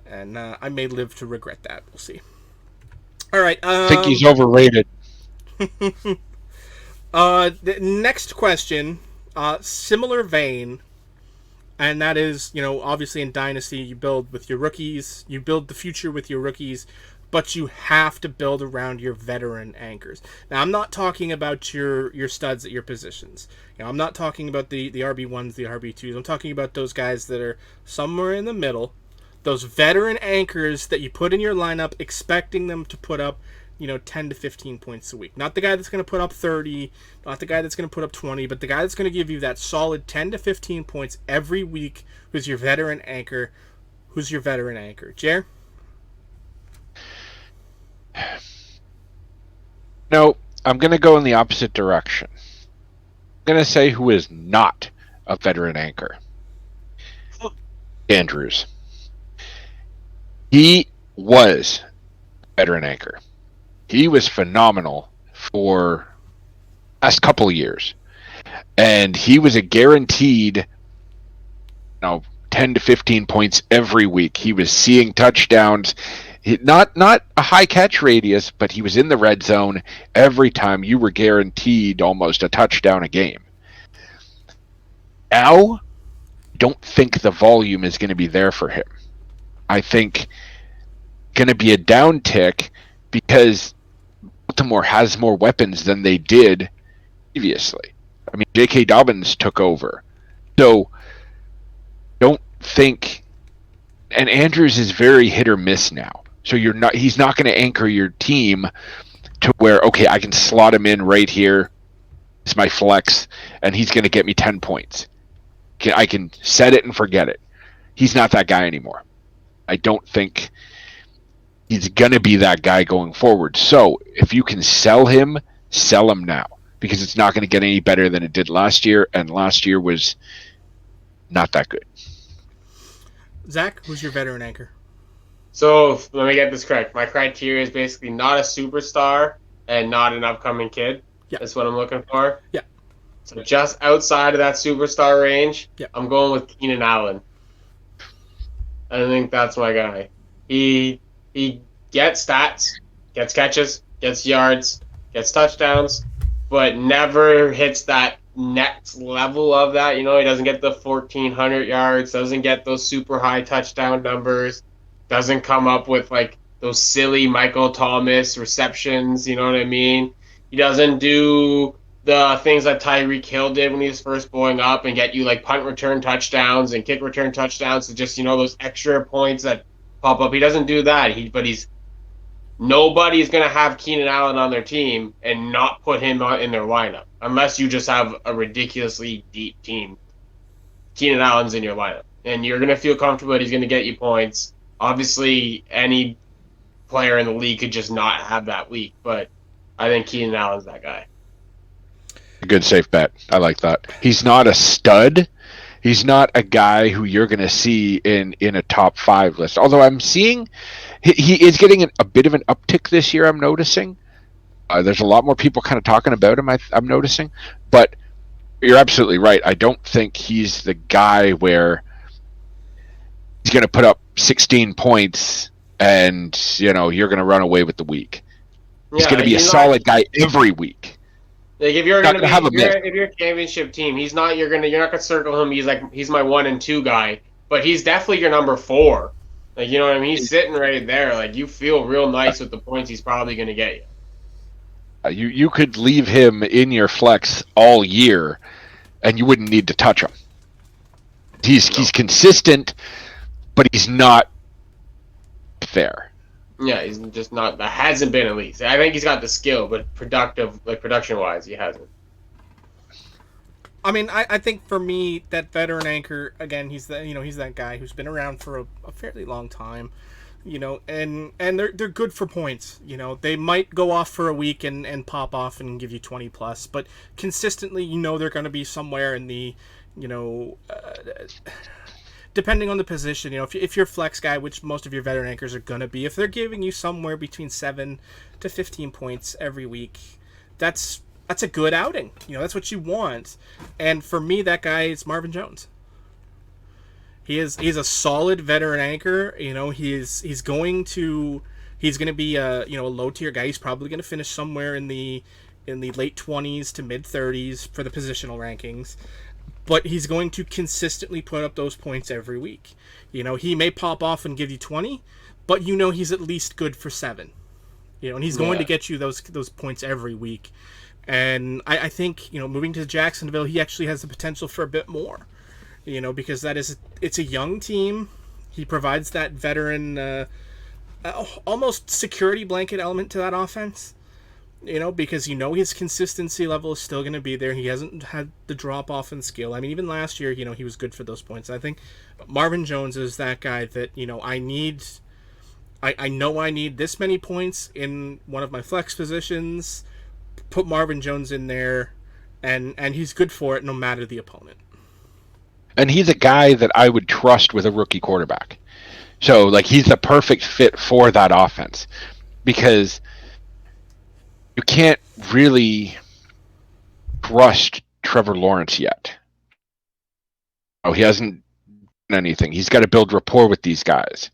and I may live to regret that. We'll see. All right. I think he's overrated. The next question, similar vein, and that is, obviously in Dynasty, you build with your rookies, you build the future with your rookies, but you have to build around your veteran anchors. Now, I'm not talking about your studs at your positions. I'm not talking about the RB1s, the RB2s. I'm talking about those guys that are somewhere in the middle, those veteran anchors that you put in your lineup expecting them to put up 10 to 15 points a week. Not the guy that's going to put up 30, not the guy that's going to put up 20, but the guy that's going to give you that solid 10 to 15 points every week. Who's your veteran anchor? Who's your veteran anchor? Jer? No, I'm going to go in the opposite direction. I'm going to say who is not a veteran anchor. Andrews. He was a veteran anchor. He was phenomenal for the last couple of years. And he was a guaranteed 10 to 15 points every week. He was seeing touchdowns. Not a high catch radius, but he was in the red zone every time. You were guaranteed almost a touchdown a game. Now, I don't think the volume is going to be there for him. I think going to be a downtick because Baltimore has more weapons than they did previously. I mean, J.K. Dobbins took over. So, don't think... And Andrews is very hit or miss now. So he's not going to anchor your team to where, okay, I can slot him in right here. It's my flex, and he's going to get me 10 points. I can set it and forget it. He's not that guy anymore. I don't think he's going to be that guy going forward. So if you can sell him now, because it's not going to get any better than it did last year, and last year was not that good. Zach, who's your veteran anchor? So let me get this correct. My criteria is basically not a superstar and not an upcoming kid. Yeah. That's what I'm looking for. Yeah. So just outside of that superstar range, yeah. I'm going with Keenan Allen. I think that's my guy. He gets stats, gets catches, gets yards, gets touchdowns, but never hits that next level of that. He doesn't get the 1,400 yards, doesn't get those super high touchdown numbers, doesn't come up with like those silly Michael Thomas receptions, you know what I mean? He doesn't do the things that Tyreek Hill did when he was first blowing up and get you like punt return touchdowns and kick return touchdowns, and just those extra points that pop up. He doesn't do that. Nobody's going to have Keenan Allen on their team and not put him in their lineup. Unless you just have a ridiculously deep team. Keenan Allen's in your lineup. And you're going to feel comfortable that he's going to get you points. Obviously, any player in the league could just not have that week. But I think Keenan Allen's that guy. A good safe bet. I like that. He's not a stud. He's not a guy who you're going to see in a top 5 list. Although I'm seeing he is getting a bit of an uptick this year, I'm noticing. There's a lot more people kind of talking about him, I'm noticing. But you're absolutely right. I don't think he's the guy where he's going to put up 16 points and, you're going to run away with the week. He's going to be a solid guy every week. Like if you're if you're a championship team, you're not gonna circle him. He's my 1 and 2 guy, but he's definitely your number 4. Like you know what I mean? He's sitting right there. Like you feel real nice with the points he's probably gonna get you. You could leave him in your flex all year, and you wouldn't need to touch him. He's consistent, but he's not there. Yeah, he's just not. That hasn't been at least. I think he's got the skill, but production-wise, he hasn't. I mean, I think for me, that veteran anchor again, he's that guy who's been around for a fairly long time, and they're good for points. They might go off for a week and pop off and give you 20 plus, but consistently, they're going to be somewhere in the, depending on the position, if you're a flex guy, which most of your veteran anchors are going to be, if they're giving you somewhere between 7 to 15 points every week, that's a good outing. That's what you want. And for me, that guy is Marvin Jones. He's a solid veteran anchor. He's going to be a low tier guy. He's probably going to finish somewhere in the late 20s to mid 30s for the positional rankings. But he's going to consistently put up those points every week. He may pop off and give you 20, but he's at least good for 7. And he's going to get you those points every week. And I think, moving to Jacksonville, he actually has the potential for a bit more. Because it's a young team. He provides that veteran, almost security blanket element to that offense. Because his consistency level is still going to be there. He hasn't had the drop off in skill. I mean, even last year, he was good for those points. I think Marvin Jones is that guy that I need. I know I need this many points in one of my flex positions. Put Marvin Jones in there, and he's good for it no matter the opponent. And he's a guy that I would trust with a rookie quarterback. So, he's the perfect fit for that offense. Because you can't really trust Trevor Lawrence yet. Oh, he hasn't done anything. He's got to build rapport with these guys.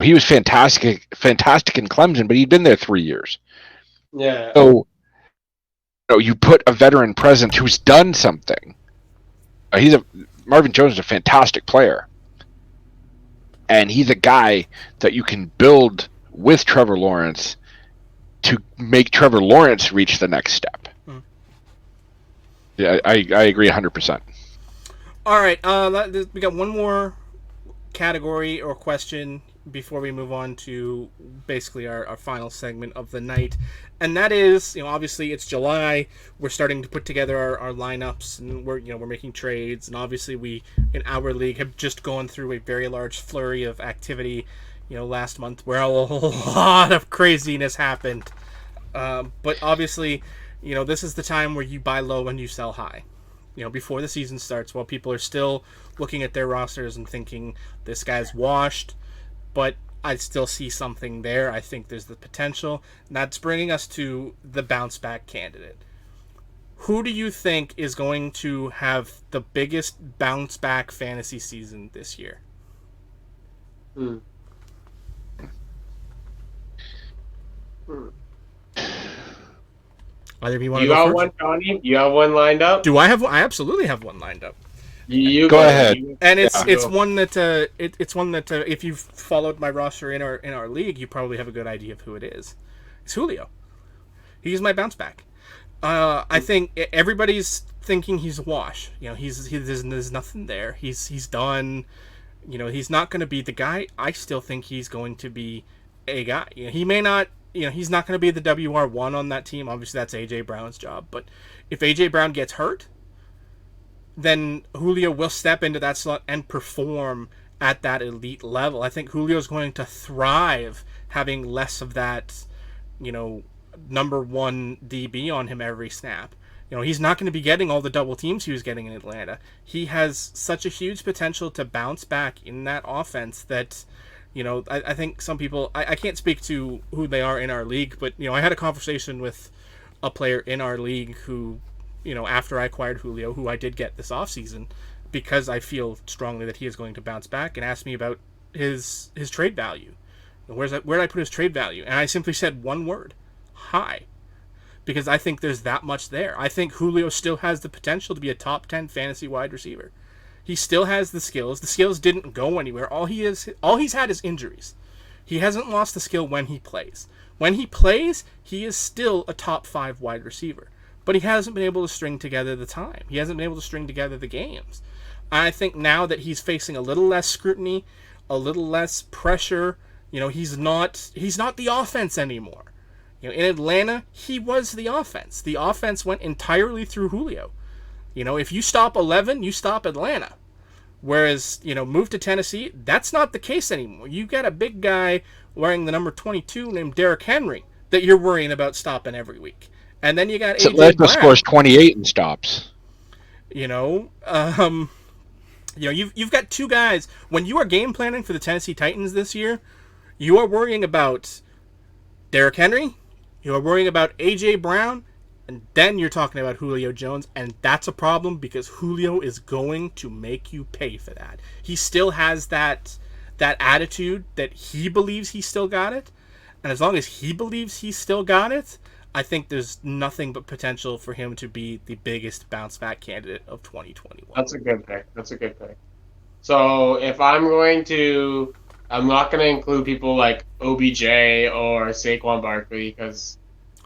He was fantastic in Clemson, but he'd been there 3 years. Yeah. So, you put a veteran presence who's done something. Marvin Jones is a fantastic player. And he's a guy that you can build with Trevor Lawrence to make Trevor Lawrence reach the next step. Yeah, I agree 100%. All right, we got one more category or question before we move on to basically our final segment of the night. And that is, obviously it's July. We're starting to put together our lineups, and we're making trades. And obviously we, in our league, have just gone through a very large flurry of activity, last month where a lot of craziness happened. But obviously, this is the time where you buy low and you sell high. Before the season starts, while people are still looking at their rosters and thinking this guy's washed, but I still see something there. I think there's the potential. And that's bringing us to the bounce back candidate. Who do you think is going to have the biggest bounce back fantasy season this year? Either of you want to go got first? one, Tony? You have one lined up? Do I have one? I absolutely have one lined up. You go ahead. And it's one that it's one that if you've followed my roster in our league, you probably have a good idea of who it is. It's Julio. He's my bounce back. I think everybody's thinking he's a wash. There's nothing there. He's done. He's not going to be the guy. I still think he's going to be a guy. He may not. He's not going to be the WR1 on that team. Obviously, that's AJ Brown's job. But if AJ Brown gets hurt, then Julio will step into that slot and perform at that elite level. I think Julio's going to thrive having less of that, number one DB on him every snap. He's not going to be getting all the double teams he was getting in Atlanta. He has such a huge potential to bounce back in that offense that, I think some people, I can't speak to who they are in our league, but, I had a conversation with a player in our league who, after I acquired Julio, who I did get this offseason, because I feel strongly that he is going to bounce back, and asked me about his trade value. Where did I put his trade value? And I simply said one word: high. Because I think there's that much there. I think Julio still has the potential to be a top 10 fantasy wide receiver. He still has the skills. The skills didn't go anywhere. All he's had is injuries. He hasn't lost the skill when he plays. When he plays, he is still a top 5 wide receiver. But he hasn't been able to string together the time. He hasn't been able to string together the games. I think now that he's facing a little less scrutiny, a little less pressure, he's not the offense anymore. In Atlanta, he was the offense. The offense went entirely through Julio. If you stop 11, you stop Atlanta. Whereas, move to Tennessee, that's not the case anymore. You got a big guy wearing the number 22 named Derrick Henry that you're worrying about stopping every week. And then you got AJ Brown. Atlanta scores 28 and stops. You've got two guys. When you are game planning for the Tennessee Titans this year, you are worrying about Derrick Henry, you are worrying about AJ Brown, And then you're talking about Julio Jones, and that's a problem because Julio is going to make you pay for that. He still has that attitude that he believes he still got it, and as long as he believes he still got it, I think there's nothing but potential for him to be the biggest bounce back candidate of 2021. That's a good pick. So if I'm not going to include people like OBJ or Saquon Barkley because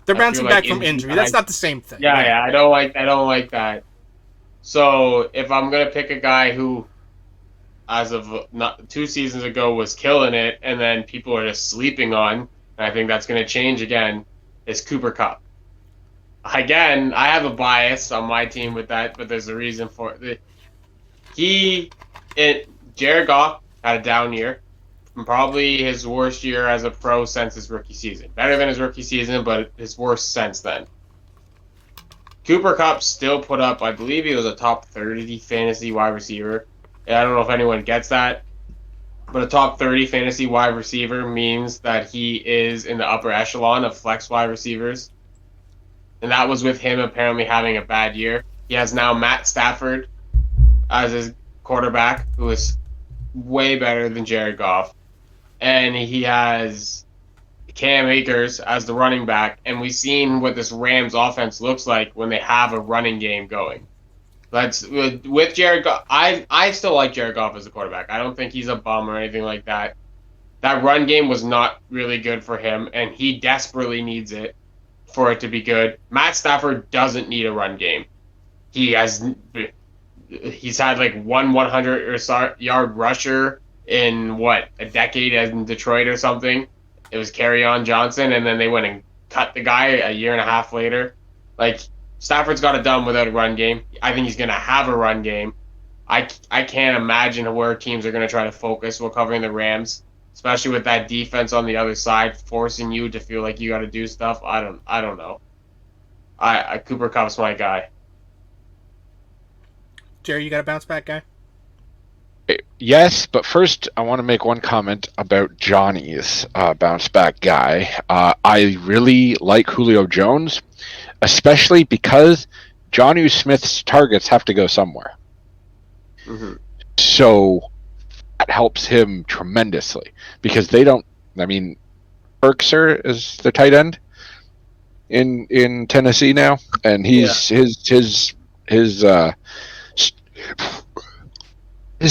they're bouncing back from injury. That's not the same thing. Yeah, right? I don't like that. So if I'm gonna pick a guy who, as of 2 seasons ago, was killing it, and then people are just sleeping on, and I think that's gonna change again, is Cooper Kupp. Again, I have a bias on my team with that, but there's a reason for it. Jared Goff had a down year. Probably his worst year as a pro since his rookie season. Better than his rookie season, but his worst since then. Cooper Kupp still put up, I believe he was a top 30 fantasy wide receiver. I don't know if anyone gets that, but a top 30 fantasy wide receiver means that he is in the upper echelon of flex wide receivers. And that was with him apparently having a bad year. He has now Matt Stafford as his quarterback, who is way better than Jared Goff. And he has Cam Akers as the running back, and we've seen what this Rams offense looks like when they have a running game going. That's with Jared Goff. I still like Jared Goff as a quarterback. I don't think he's a bum or anything like that. That run game was not really good for him, and he desperately needs it for it to be good. Matt Stafford doesn't need a run game. He's had like one 100-yard rusher in a decade in Detroit or something. It was Kerryon Johnson, and then they went and cut the guy a year and a half later. Like, Stafford's got it done without a run game. I think he's going to have a run game. I can't imagine where teams are going to try to focus while covering the Rams, especially with that defense on the other side forcing you to feel like you got to do stuff. I don't know. Cooper Kupp's my guy. Jerry, you got a bounce back guy? Yes, but first I want to make one comment about Johnny's bounce back guy. I really like Julio Jones, especially because Jonnu Smith's targets have to go somewhere. Mm-hmm. So that helps him tremendously because they don't. I mean, Erkser is the tight end in Tennessee now, and his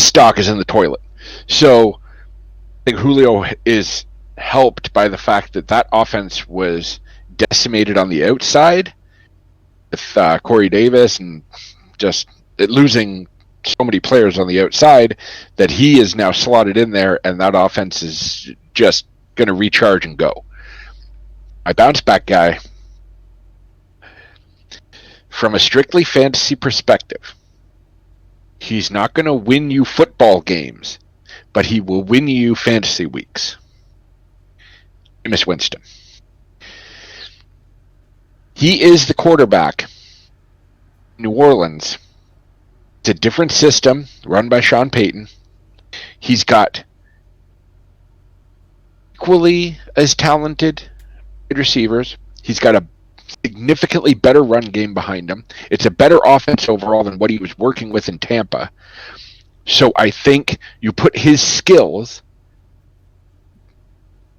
stock is in the toilet. So I think Julio is helped by the fact that offense was decimated on the outside with Corey Davis and just losing so many players on the outside that he is now slotted in there, and that offense is just going to recharge and go. My bounce back guy, from a strictly fantasy perspective, he's not going to win you football games, but he will win you fantasy weeks. Jameis Winston. He is the quarterback in New Orleans. It's a different system run by Sean Payton. He's got equally as talented receivers. He's got a significantly better run game behind him. It's a better offense overall than what he was working with in Tampa. So I think you put his skills,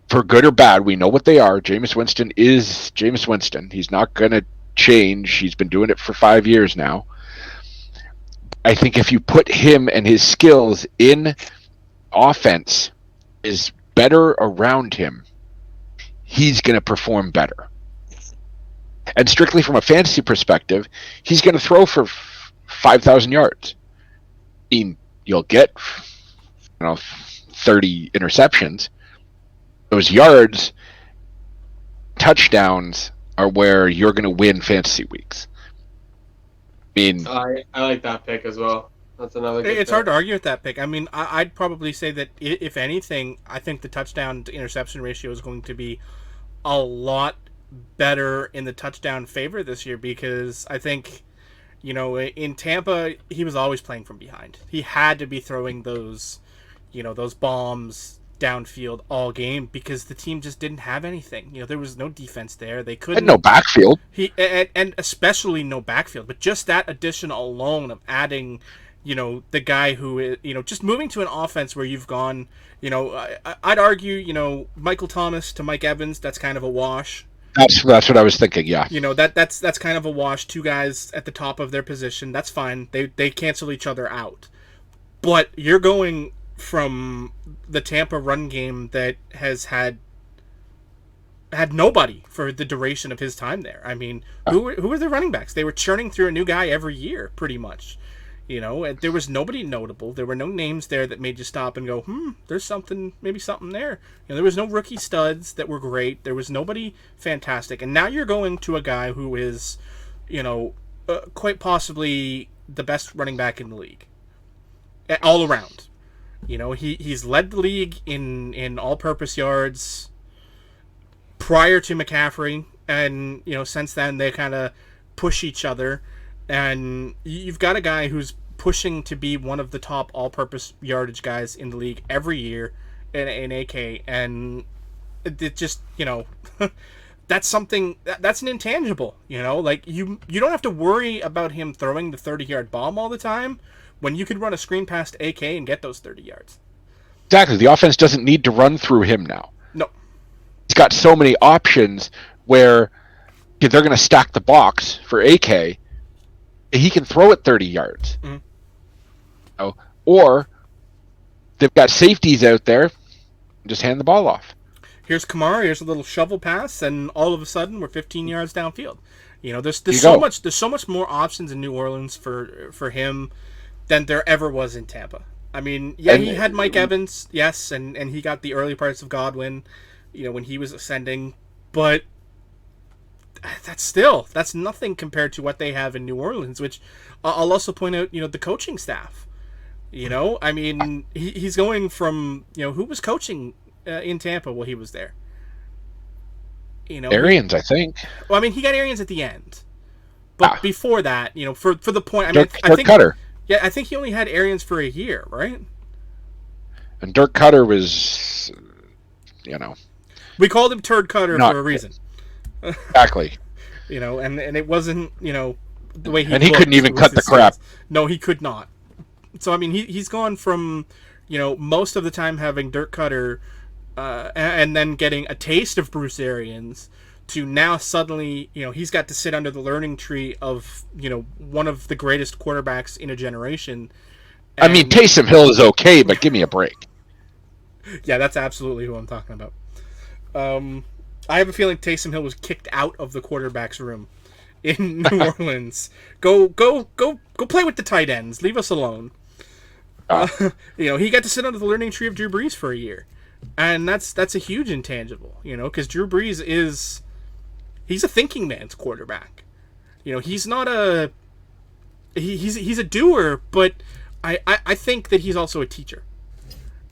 for good or bad, we know what they are. Jameis Winston is Jameis Winston. He's not going to change. He's been doing it for 5 years now. I think if you put him and his skills in offense is better around him, he's going to perform better. And strictly from a fantasy perspective, he's going to throw for 5,000 yards. I mean, you'll get 30 interceptions. Those yards, touchdowns, are where you're going to win fantasy weeks. I mean, I like that pick as well. That's another good It's pick. hard to argue with that pick. I mean, I'd probably say that if anything, I think the touchdown to interception ratio is going to be a lot better in the touchdown favor this year because I think, in Tampa, he was always playing from behind. He had to be throwing those bombs downfield all game because the team just didn't have anything. There was no defense there. They couldn't. And no backfield. And especially no backfield. But just that addition alone of adding, the guy who is, just moving to an offense where you've gone, I'd argue, Michael Thomas to Mike Evans, that's kind of a wash. That's what I was thinking. Yeah. That's kind of a wash. Two guys at the top of their position. That's fine. They cancel each other out. But you're going from the Tampa run game that has had nobody for the duration of his time there. I mean, who were the running backs? They were churning through a new guy every year, pretty much. There was nobody notable. There were no names there that made you stop and go, there's maybe something there. There was no rookie studs that were great. There was nobody fantastic. And now you're going to a guy who is, quite possibly the best running back in the league. All around. He's led the league in all-purpose yards prior to McCaffrey, and since then they kind of push each other, and you've got a guy who's pushing to be one of the top all-purpose yardage guys in the league every year in AK, and it just that's something that's an intangible. Like you don't have to worry about him throwing the 30-yard bomb all the time when you could run a screen past AK and get those 30 yards. Exactly. The offense doesn't need to run through him now. No. He's got so many options where if they're going to stack the box for AK, he can throw it 30 yards. Mm-hmm. Or they've got safeties out there, just hand the ball off. Here's Kamara, here's a little shovel pass, and all of a sudden we're 15 yards downfield. There's so much more options in New Orleans for him than there ever was in Tampa. I mean, he had Mike Evans, yes, and he got the early parts of Godwin, when he was ascending, but that's nothing compared to what they have in New Orleans, which I'll also point out, the coaching staff. I mean, he's going from, who was coaching in Tampa while he was there? Arians, I think. Well, I mean, he got Arians at the end. But before that, for the point, I mean, I think Cutter. Yeah, I think he only had Arians for a year, right? And Dirk Cutter was, we called him Turd Cutter for a reason. Exactly. And it wasn't, the way he and he couldn't even cut the crap. No, he could not. So, I mean, he's gone from, most of the time having Dirk Cutter and then getting a taste of Bruce Arians to now suddenly, he's got to sit under the learning tree of, one of the greatest quarterbacks in a generation. And, I mean, Taysom Hill is okay, but give me a break. Yeah, that's absolutely who I'm talking about. I have a feeling Taysom Hill was kicked out of the quarterback's room in New Orleans. Go play with the tight ends. Leave us alone. He got to sit under the learning tree of Drew Brees for a year. And that's a huge intangible, because Drew Brees he's a thinking man's quarterback. He's not he's a doer, but I think that he's also a teacher.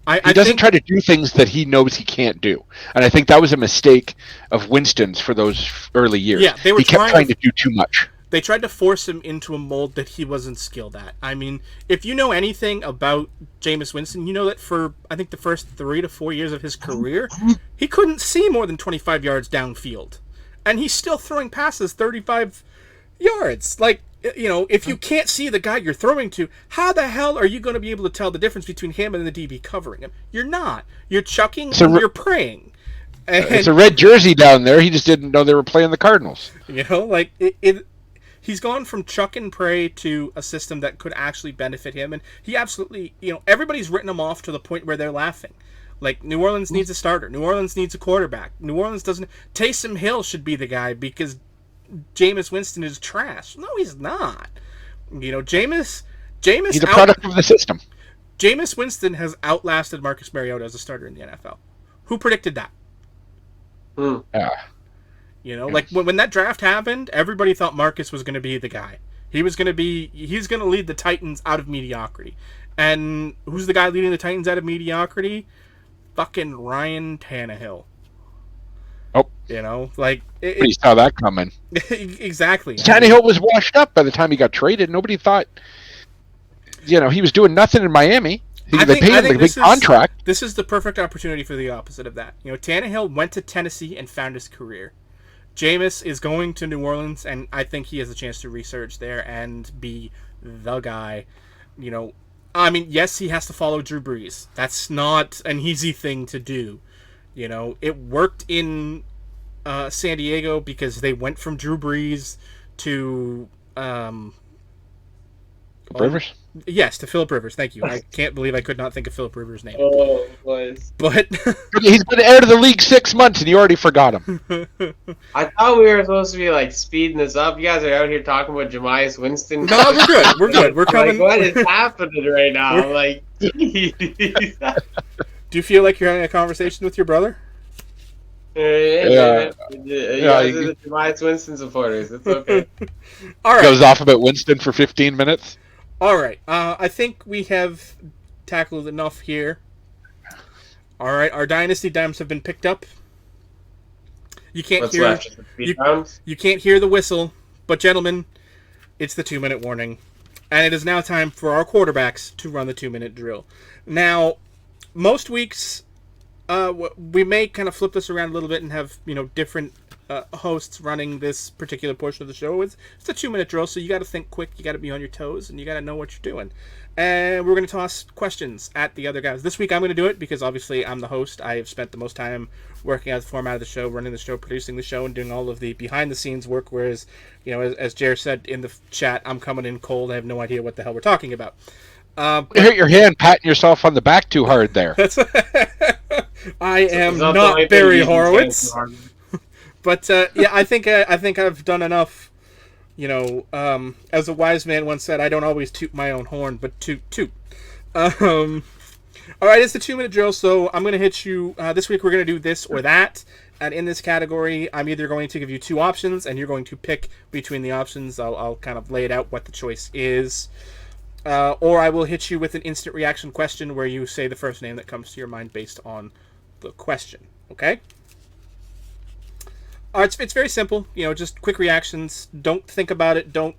He doesn't try to do things that he knows he can't do. And I think that was a mistake of Winston's for those early years. Yeah, he kept trying to do too much. They tried to force him into a mold that he wasn't skilled at. I mean, if you know anything about Jameis Winston, you know that for, I think, the first 3 to 4 years of his career, he couldn't see more than 25 yards downfield. And he's still throwing passes 35 yards. Like, if you can't see the guy you're throwing to, how the hell are you going to be able to tell the difference between him and the DB covering him? You're not. You're chucking and you're praying. And, it's a red jersey down there. He just didn't know they were playing the Cardinals. He's gone from chuck and pray to a system that could actually benefit him. And he absolutely, everybody's written him off to the point where they're laughing. Like, New Orleans needs a starter. New Orleans needs a quarterback. New Orleans doesn't. Taysom Hill should be the guy because Jameis Winston is trash. No, he's not. Jameis. He's a product of the system. Jameis Winston has outlasted Marcus Mariota as a starter in the NFL. Who predicted that? Yeah. Like when that draft happened, everybody thought Marcus was going to be the guy. He's going to lead the Titans out of mediocrity. And who's the guy leading the Titans out of mediocrity? Fucking Ryan Tannehill. Oh. We saw that coming. Exactly. Tannehill was washed up by the time he got traded. Nobody thought, he was doing nothing in Miami. They paid him a big contract. This is the perfect opportunity for the opposite of that. You know, Tannehill went to Tennessee and found his career. Jameis is going to New Orleans, and I think he has a chance to resurge there and be the guy. You know, I mean, yes, he has to follow Drew Brees. That's not an easy thing to do. You know, it worked in San Diego because they went from Drew Brees to Rivers? Yes, to Phillip Rivers. Thank you. I can't believe I could not think of Phillip Rivers' name. Oh, boys. But he's been heir to the league 6 months, and you already forgot him. I thought we were supposed to be like speeding this up. You guys are out here talking about Jameis Winston. No, we're good. We're good. We're coming. Like, what is happening right now? I'm like, geez. Do you feel like you're having a conversation with your brother? Yeah. You guys are the Jameis Winston supporters. It's okay. All right. Goes off about Winston for 15 minutes. All right. I think we have tackled enough here. All right. Our Dynasty Dimes have been picked up. You can't hear. You can't hear the whistle, but gentlemen, it's the 2-minute warning, and it is now time for our quarterbacks to run the 2-minute drill. Now, most weeks, we may kind of flip this around a little bit and have different hosts running this particular portion of the show. It's a 2-minute drill, so you got to think quick, you got to be on your toes, and you got to know what you're doing. And we're going to toss questions at the other guys. This week I'm going to do it because obviously I'm the host. I have spent the most time working out the format of the show, running the show, producing the show, and doing all of the behind-the-scenes work, whereas, as Jared said in the chat, I'm coming in cold. I have no idea what the hell we're talking about. You hurt your hand patting yourself on the back too hard there. I am not Barry Horowitz. But yeah, I think I've done enough. As a wise man once said, I don't always toot my own horn, but toot. All right, it's the 2-minute drill, so I'm going to hit you. This week we're going to do this or that. And in this category, I'm either going to give you 2 options, and you're going to pick between the options. I'll kind of lay it out what the choice is. Or I will hit you with an instant reaction question where you say the first name that comes to your mind based on the question. Okay? It's very simple. Just quick reactions. Don't think about it. Don't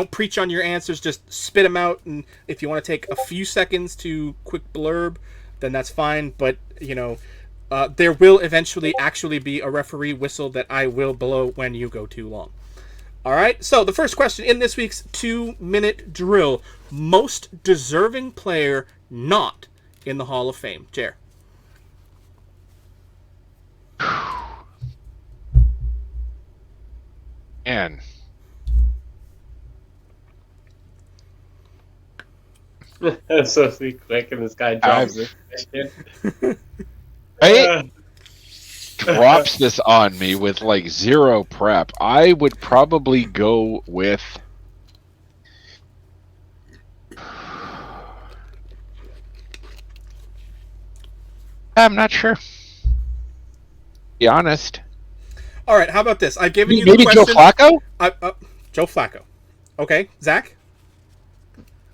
preach on your answers. Just spit them out. And if you want to take a few seconds to quick blurb, then that's fine. But there will eventually actually be a referee whistle that I will blow when you go too long. All right. So the first question in this week's 2-minute drill: most deserving player not in the Hall of Fame. Jer. Man. That's so quick, and this guy drops this question. Hey, drops this on me with like 0 prep. I would probably go with. I'm not sure. Be honest. All right, how about this? I've given you maybe the question. Joe Flacco? Joe Flacco. Okay, Zach?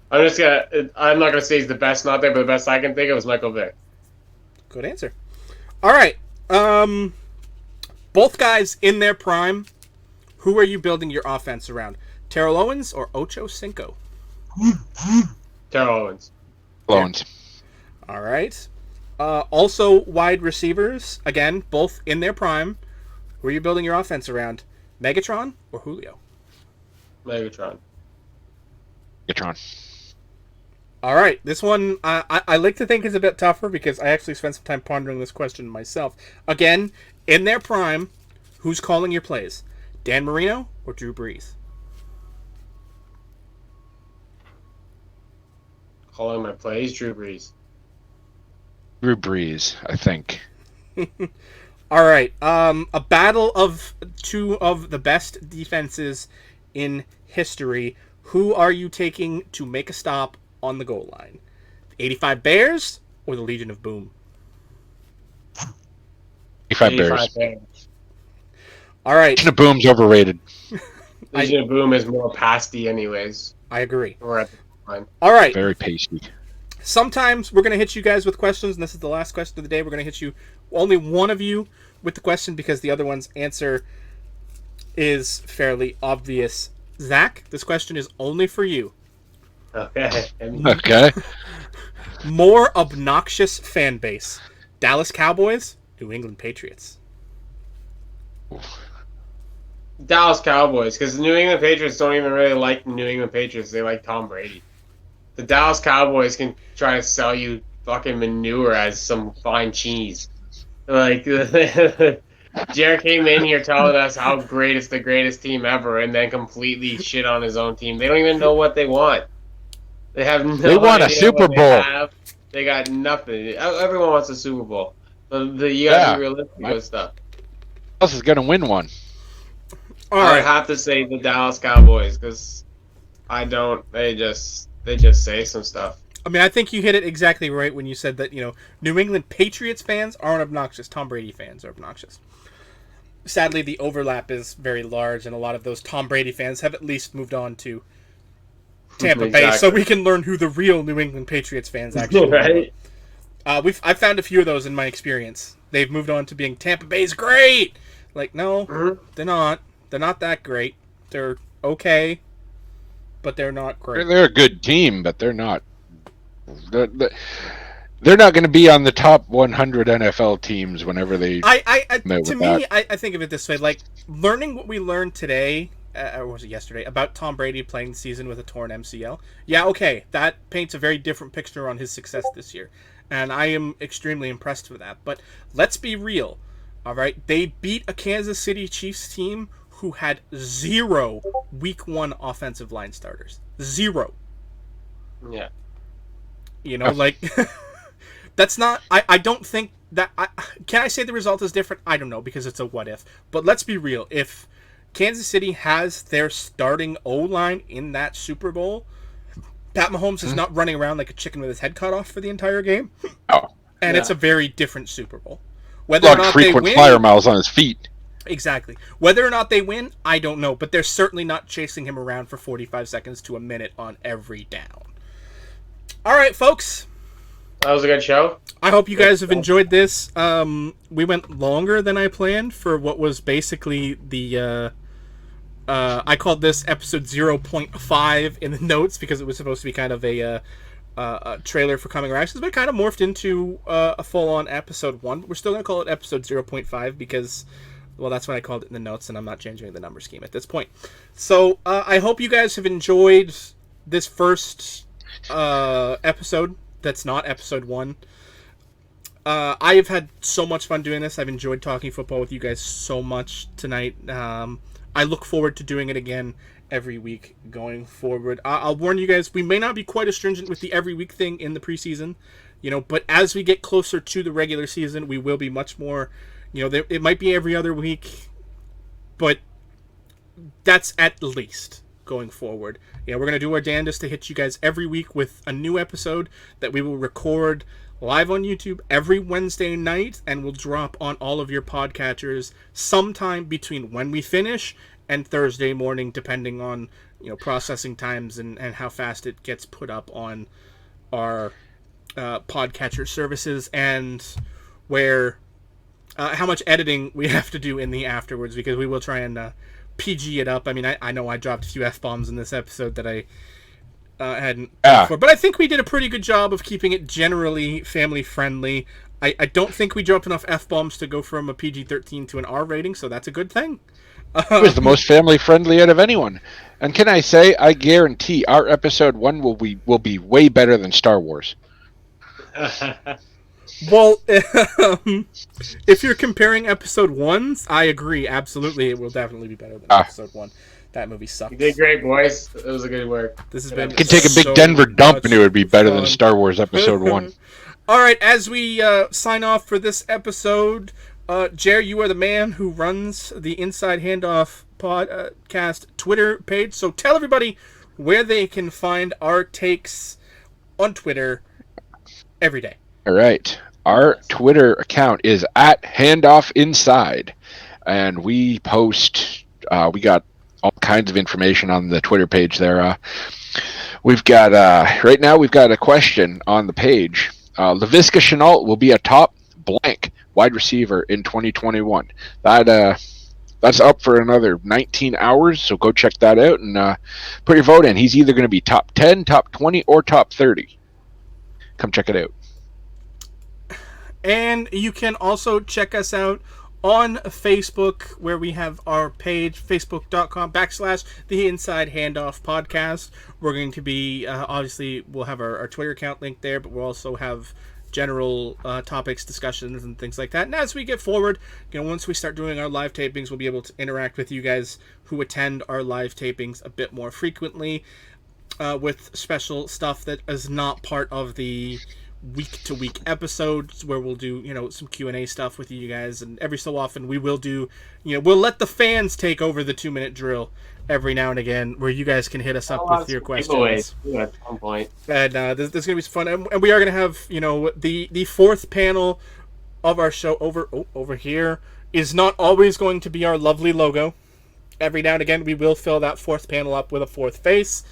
I'm not gonna say he's the best not there, but the best I can think of is Michael Vick. Good answer. All right. Both guys in their prime. Who are you building your offense around? Terrell Owens or Ocho Cinco? Terrell Owens. Owens. All right. Also, wide receivers. Again, both in their prime. Who are you building your offense around? Megatron or Julio? Megatron. All right. This one, I like to think is a bit tougher because I actually spent some time pondering this question myself. Again, in their prime, who's calling your plays? Dan Marino or Drew Brees? Calling my plays, Drew Brees. Drew Brees, I think. All right. A battle of 2 of the best defenses in history. Who are you taking to make a stop on the goal line? The 85 Bears or the Legion of Boom? 85 Bears. All right. Legion of Boom's overrated. Legion of Boom is more pasty anyways. I agree. We're at the line. All right. Very pasty. Sometimes we're going to hit you guys with questions, and this is the last question of the day. We're going to hit you, only one of you, with the question because the other one's answer is fairly obvious. Zach, this question is only for you. Okay. Okay. More obnoxious fan base: Dallas Cowboys, New England Patriots. Dallas Cowboys, because the New England Patriots don't even really like the New England Patriots. They like Tom Brady. The Dallas Cowboys can try to sell you fucking manure as some fine cheese. Like, Jared came in here telling us how great it's the greatest team ever, and then completely shit on his own team. They don't even know what they want. They have no They want a idea Super what Bowl. They got nothing. Everyone wants a Super Bowl. But you gotta be realistic with stuff. Who else is gonna win one? All I right. have to say the Dallas Cowboys because I don't. They just say some stuff. I mean, I think you hit it exactly right when you said that, New England Patriots fans aren't obnoxious. Tom Brady fans are obnoxious. Sadly, the overlap is very large, and a lot of those Tom Brady fans have at least moved on to Tampa Bay, so we can learn who the real New England Patriots fans actually Right? are. I've found a few of those in my experience. They've moved on to being Tampa Bay's great. Like, no, they're not. They're not that great. They're okay, but they're not great. They're a good team, but they're not. They're not going to be on the top 100 NFL teams whenever they. I think of it this way: like learning what we learned today, or was it yesterday, about Tom Brady playing the season with a torn MCL. Yeah, okay, that paints a very different picture on his success this year, and I am extremely impressed with that. But let's be real, all right? They beat a Kansas City Chiefs team who had 0 Week 1 offensive line starters. 0. Yeah. Like that's not. I don't think that. Can I say the result is different? I don't know because it's a what if. But let's be real. If Kansas City has their starting O-line in that Super Bowl, Pat Mahomes is not running around like a chicken with his head cut off for the entire game. Oh, and it's a very different Super Bowl. Whether or not frequent flyer miles on his feet. Exactly. Whether or not they win, I don't know. But they're certainly not chasing him around for 45 seconds to a minute on every down. All right, folks. That was a good show. I hope you guys have enjoyed this. We went longer than I planned for what was basically the... I called this episode 0.5 in the notes because it was supposed to be kind of a trailer for coming reactions, but it kind of morphed into a full-on episode 1. But we're still going to call it episode 0.5 because... Well, that's what I called it in the notes, and I'm not changing the number scheme at this point. So, I hope you guys have enjoyed this first episode that's not episode 1. I have had so much fun doing this. I've enjoyed talking football with you guys so much tonight. I look forward to doing it again every week going forward. I'll warn you guys, we may not be quite as stringent with the every week thing in the preseason, but as we get closer to the regular season, we will be much more... it might be every other week, but that's at least going forward. We're going to do our damnedest to hit you guys every week with a new episode that we will record live on YouTube every Wednesday night, and we'll drop on all of your podcatchers sometime between when we finish and Thursday morning, depending on processing times and how fast it gets put up on our podcatcher services and where... how much editing we have to do in the afterwards, because we will try and PG it up. I mean, I know I dropped a few F-bombs in this episode that I hadn't before, but I think we did a pretty good job of keeping it generally family-friendly. I don't think we dropped enough F-bombs to go from a PG-13 to an R rating, so that's a good thing. It was the most family-friendly out of anyone. And can I say, I guarantee our episode 1 will be way better than Star Wars. Well, if you're comparing episode 1s, I agree. Absolutely, it will definitely be better than episode 1. That movie sucked. You did great, boys. It was a good work. This has been... You could take a big Denver dump and it would be better than Star Wars episode 1. All right, as we sign off for this episode, Jer, you are the man who runs the Inside Handoff podcast Twitter page. So tell everybody where they can find our takes on Twitter every day. All right. Our Twitter account is at HandoffInside, and we post, we got all kinds of information on the Twitter page there. We've got, right now we've got a question on the page. Laviska Shenault will be a top blank wide receiver in 2021. That's up for another 19 hours, so go check that out and put your vote in. He's either going to be top 10, top 20, or top 30. come check it out. And you can also check us out on Facebook, where we have our page, facebook.com/The Inside Handoff Podcast. We're going to be, obviously, we'll have our Twitter account linked there, but we'll also have general topics, discussions, and things like that. And as we get forward, once we start doing our live tapings, we'll be able to interact with you guys who attend our live tapings a bit more frequently with special stuff that is not part of the week-to-week episodes, where we'll do some Q&A stuff with you guys, and every so often we will do we'll let the fans take over the 2-minute drill every now and again, where you guys can hit us up with your questions. At some point. And there's going to be some fun, and we are going to have the fourth panel of our show over here is not always going to be our lovely logo. Every now and again we will fill that fourth panel up with a fourth face.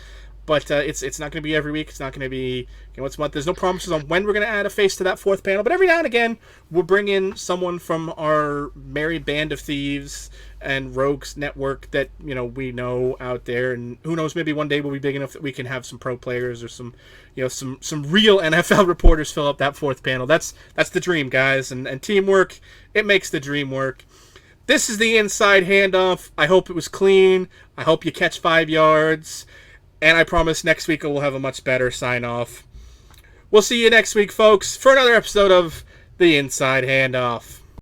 But it's not going to be every week. It's not going to be once a month. There's no promises on when we're going to add a face to that fourth panel. But every now and again, we'll bring in someone from our merry band of thieves and rogues network that we know out there. And who knows, maybe one day we'll be big enough that we can have some pro players or some real NFL reporters fill up that fourth panel. That's the dream, guys. And teamwork, it makes the dream work. This is the Inside Handoff. I hope it was clean. I hope you catch 5 yards. And I promise next week we'll have a much better sign-off. We'll see you next week, folks, for another episode of The Inside Handoff.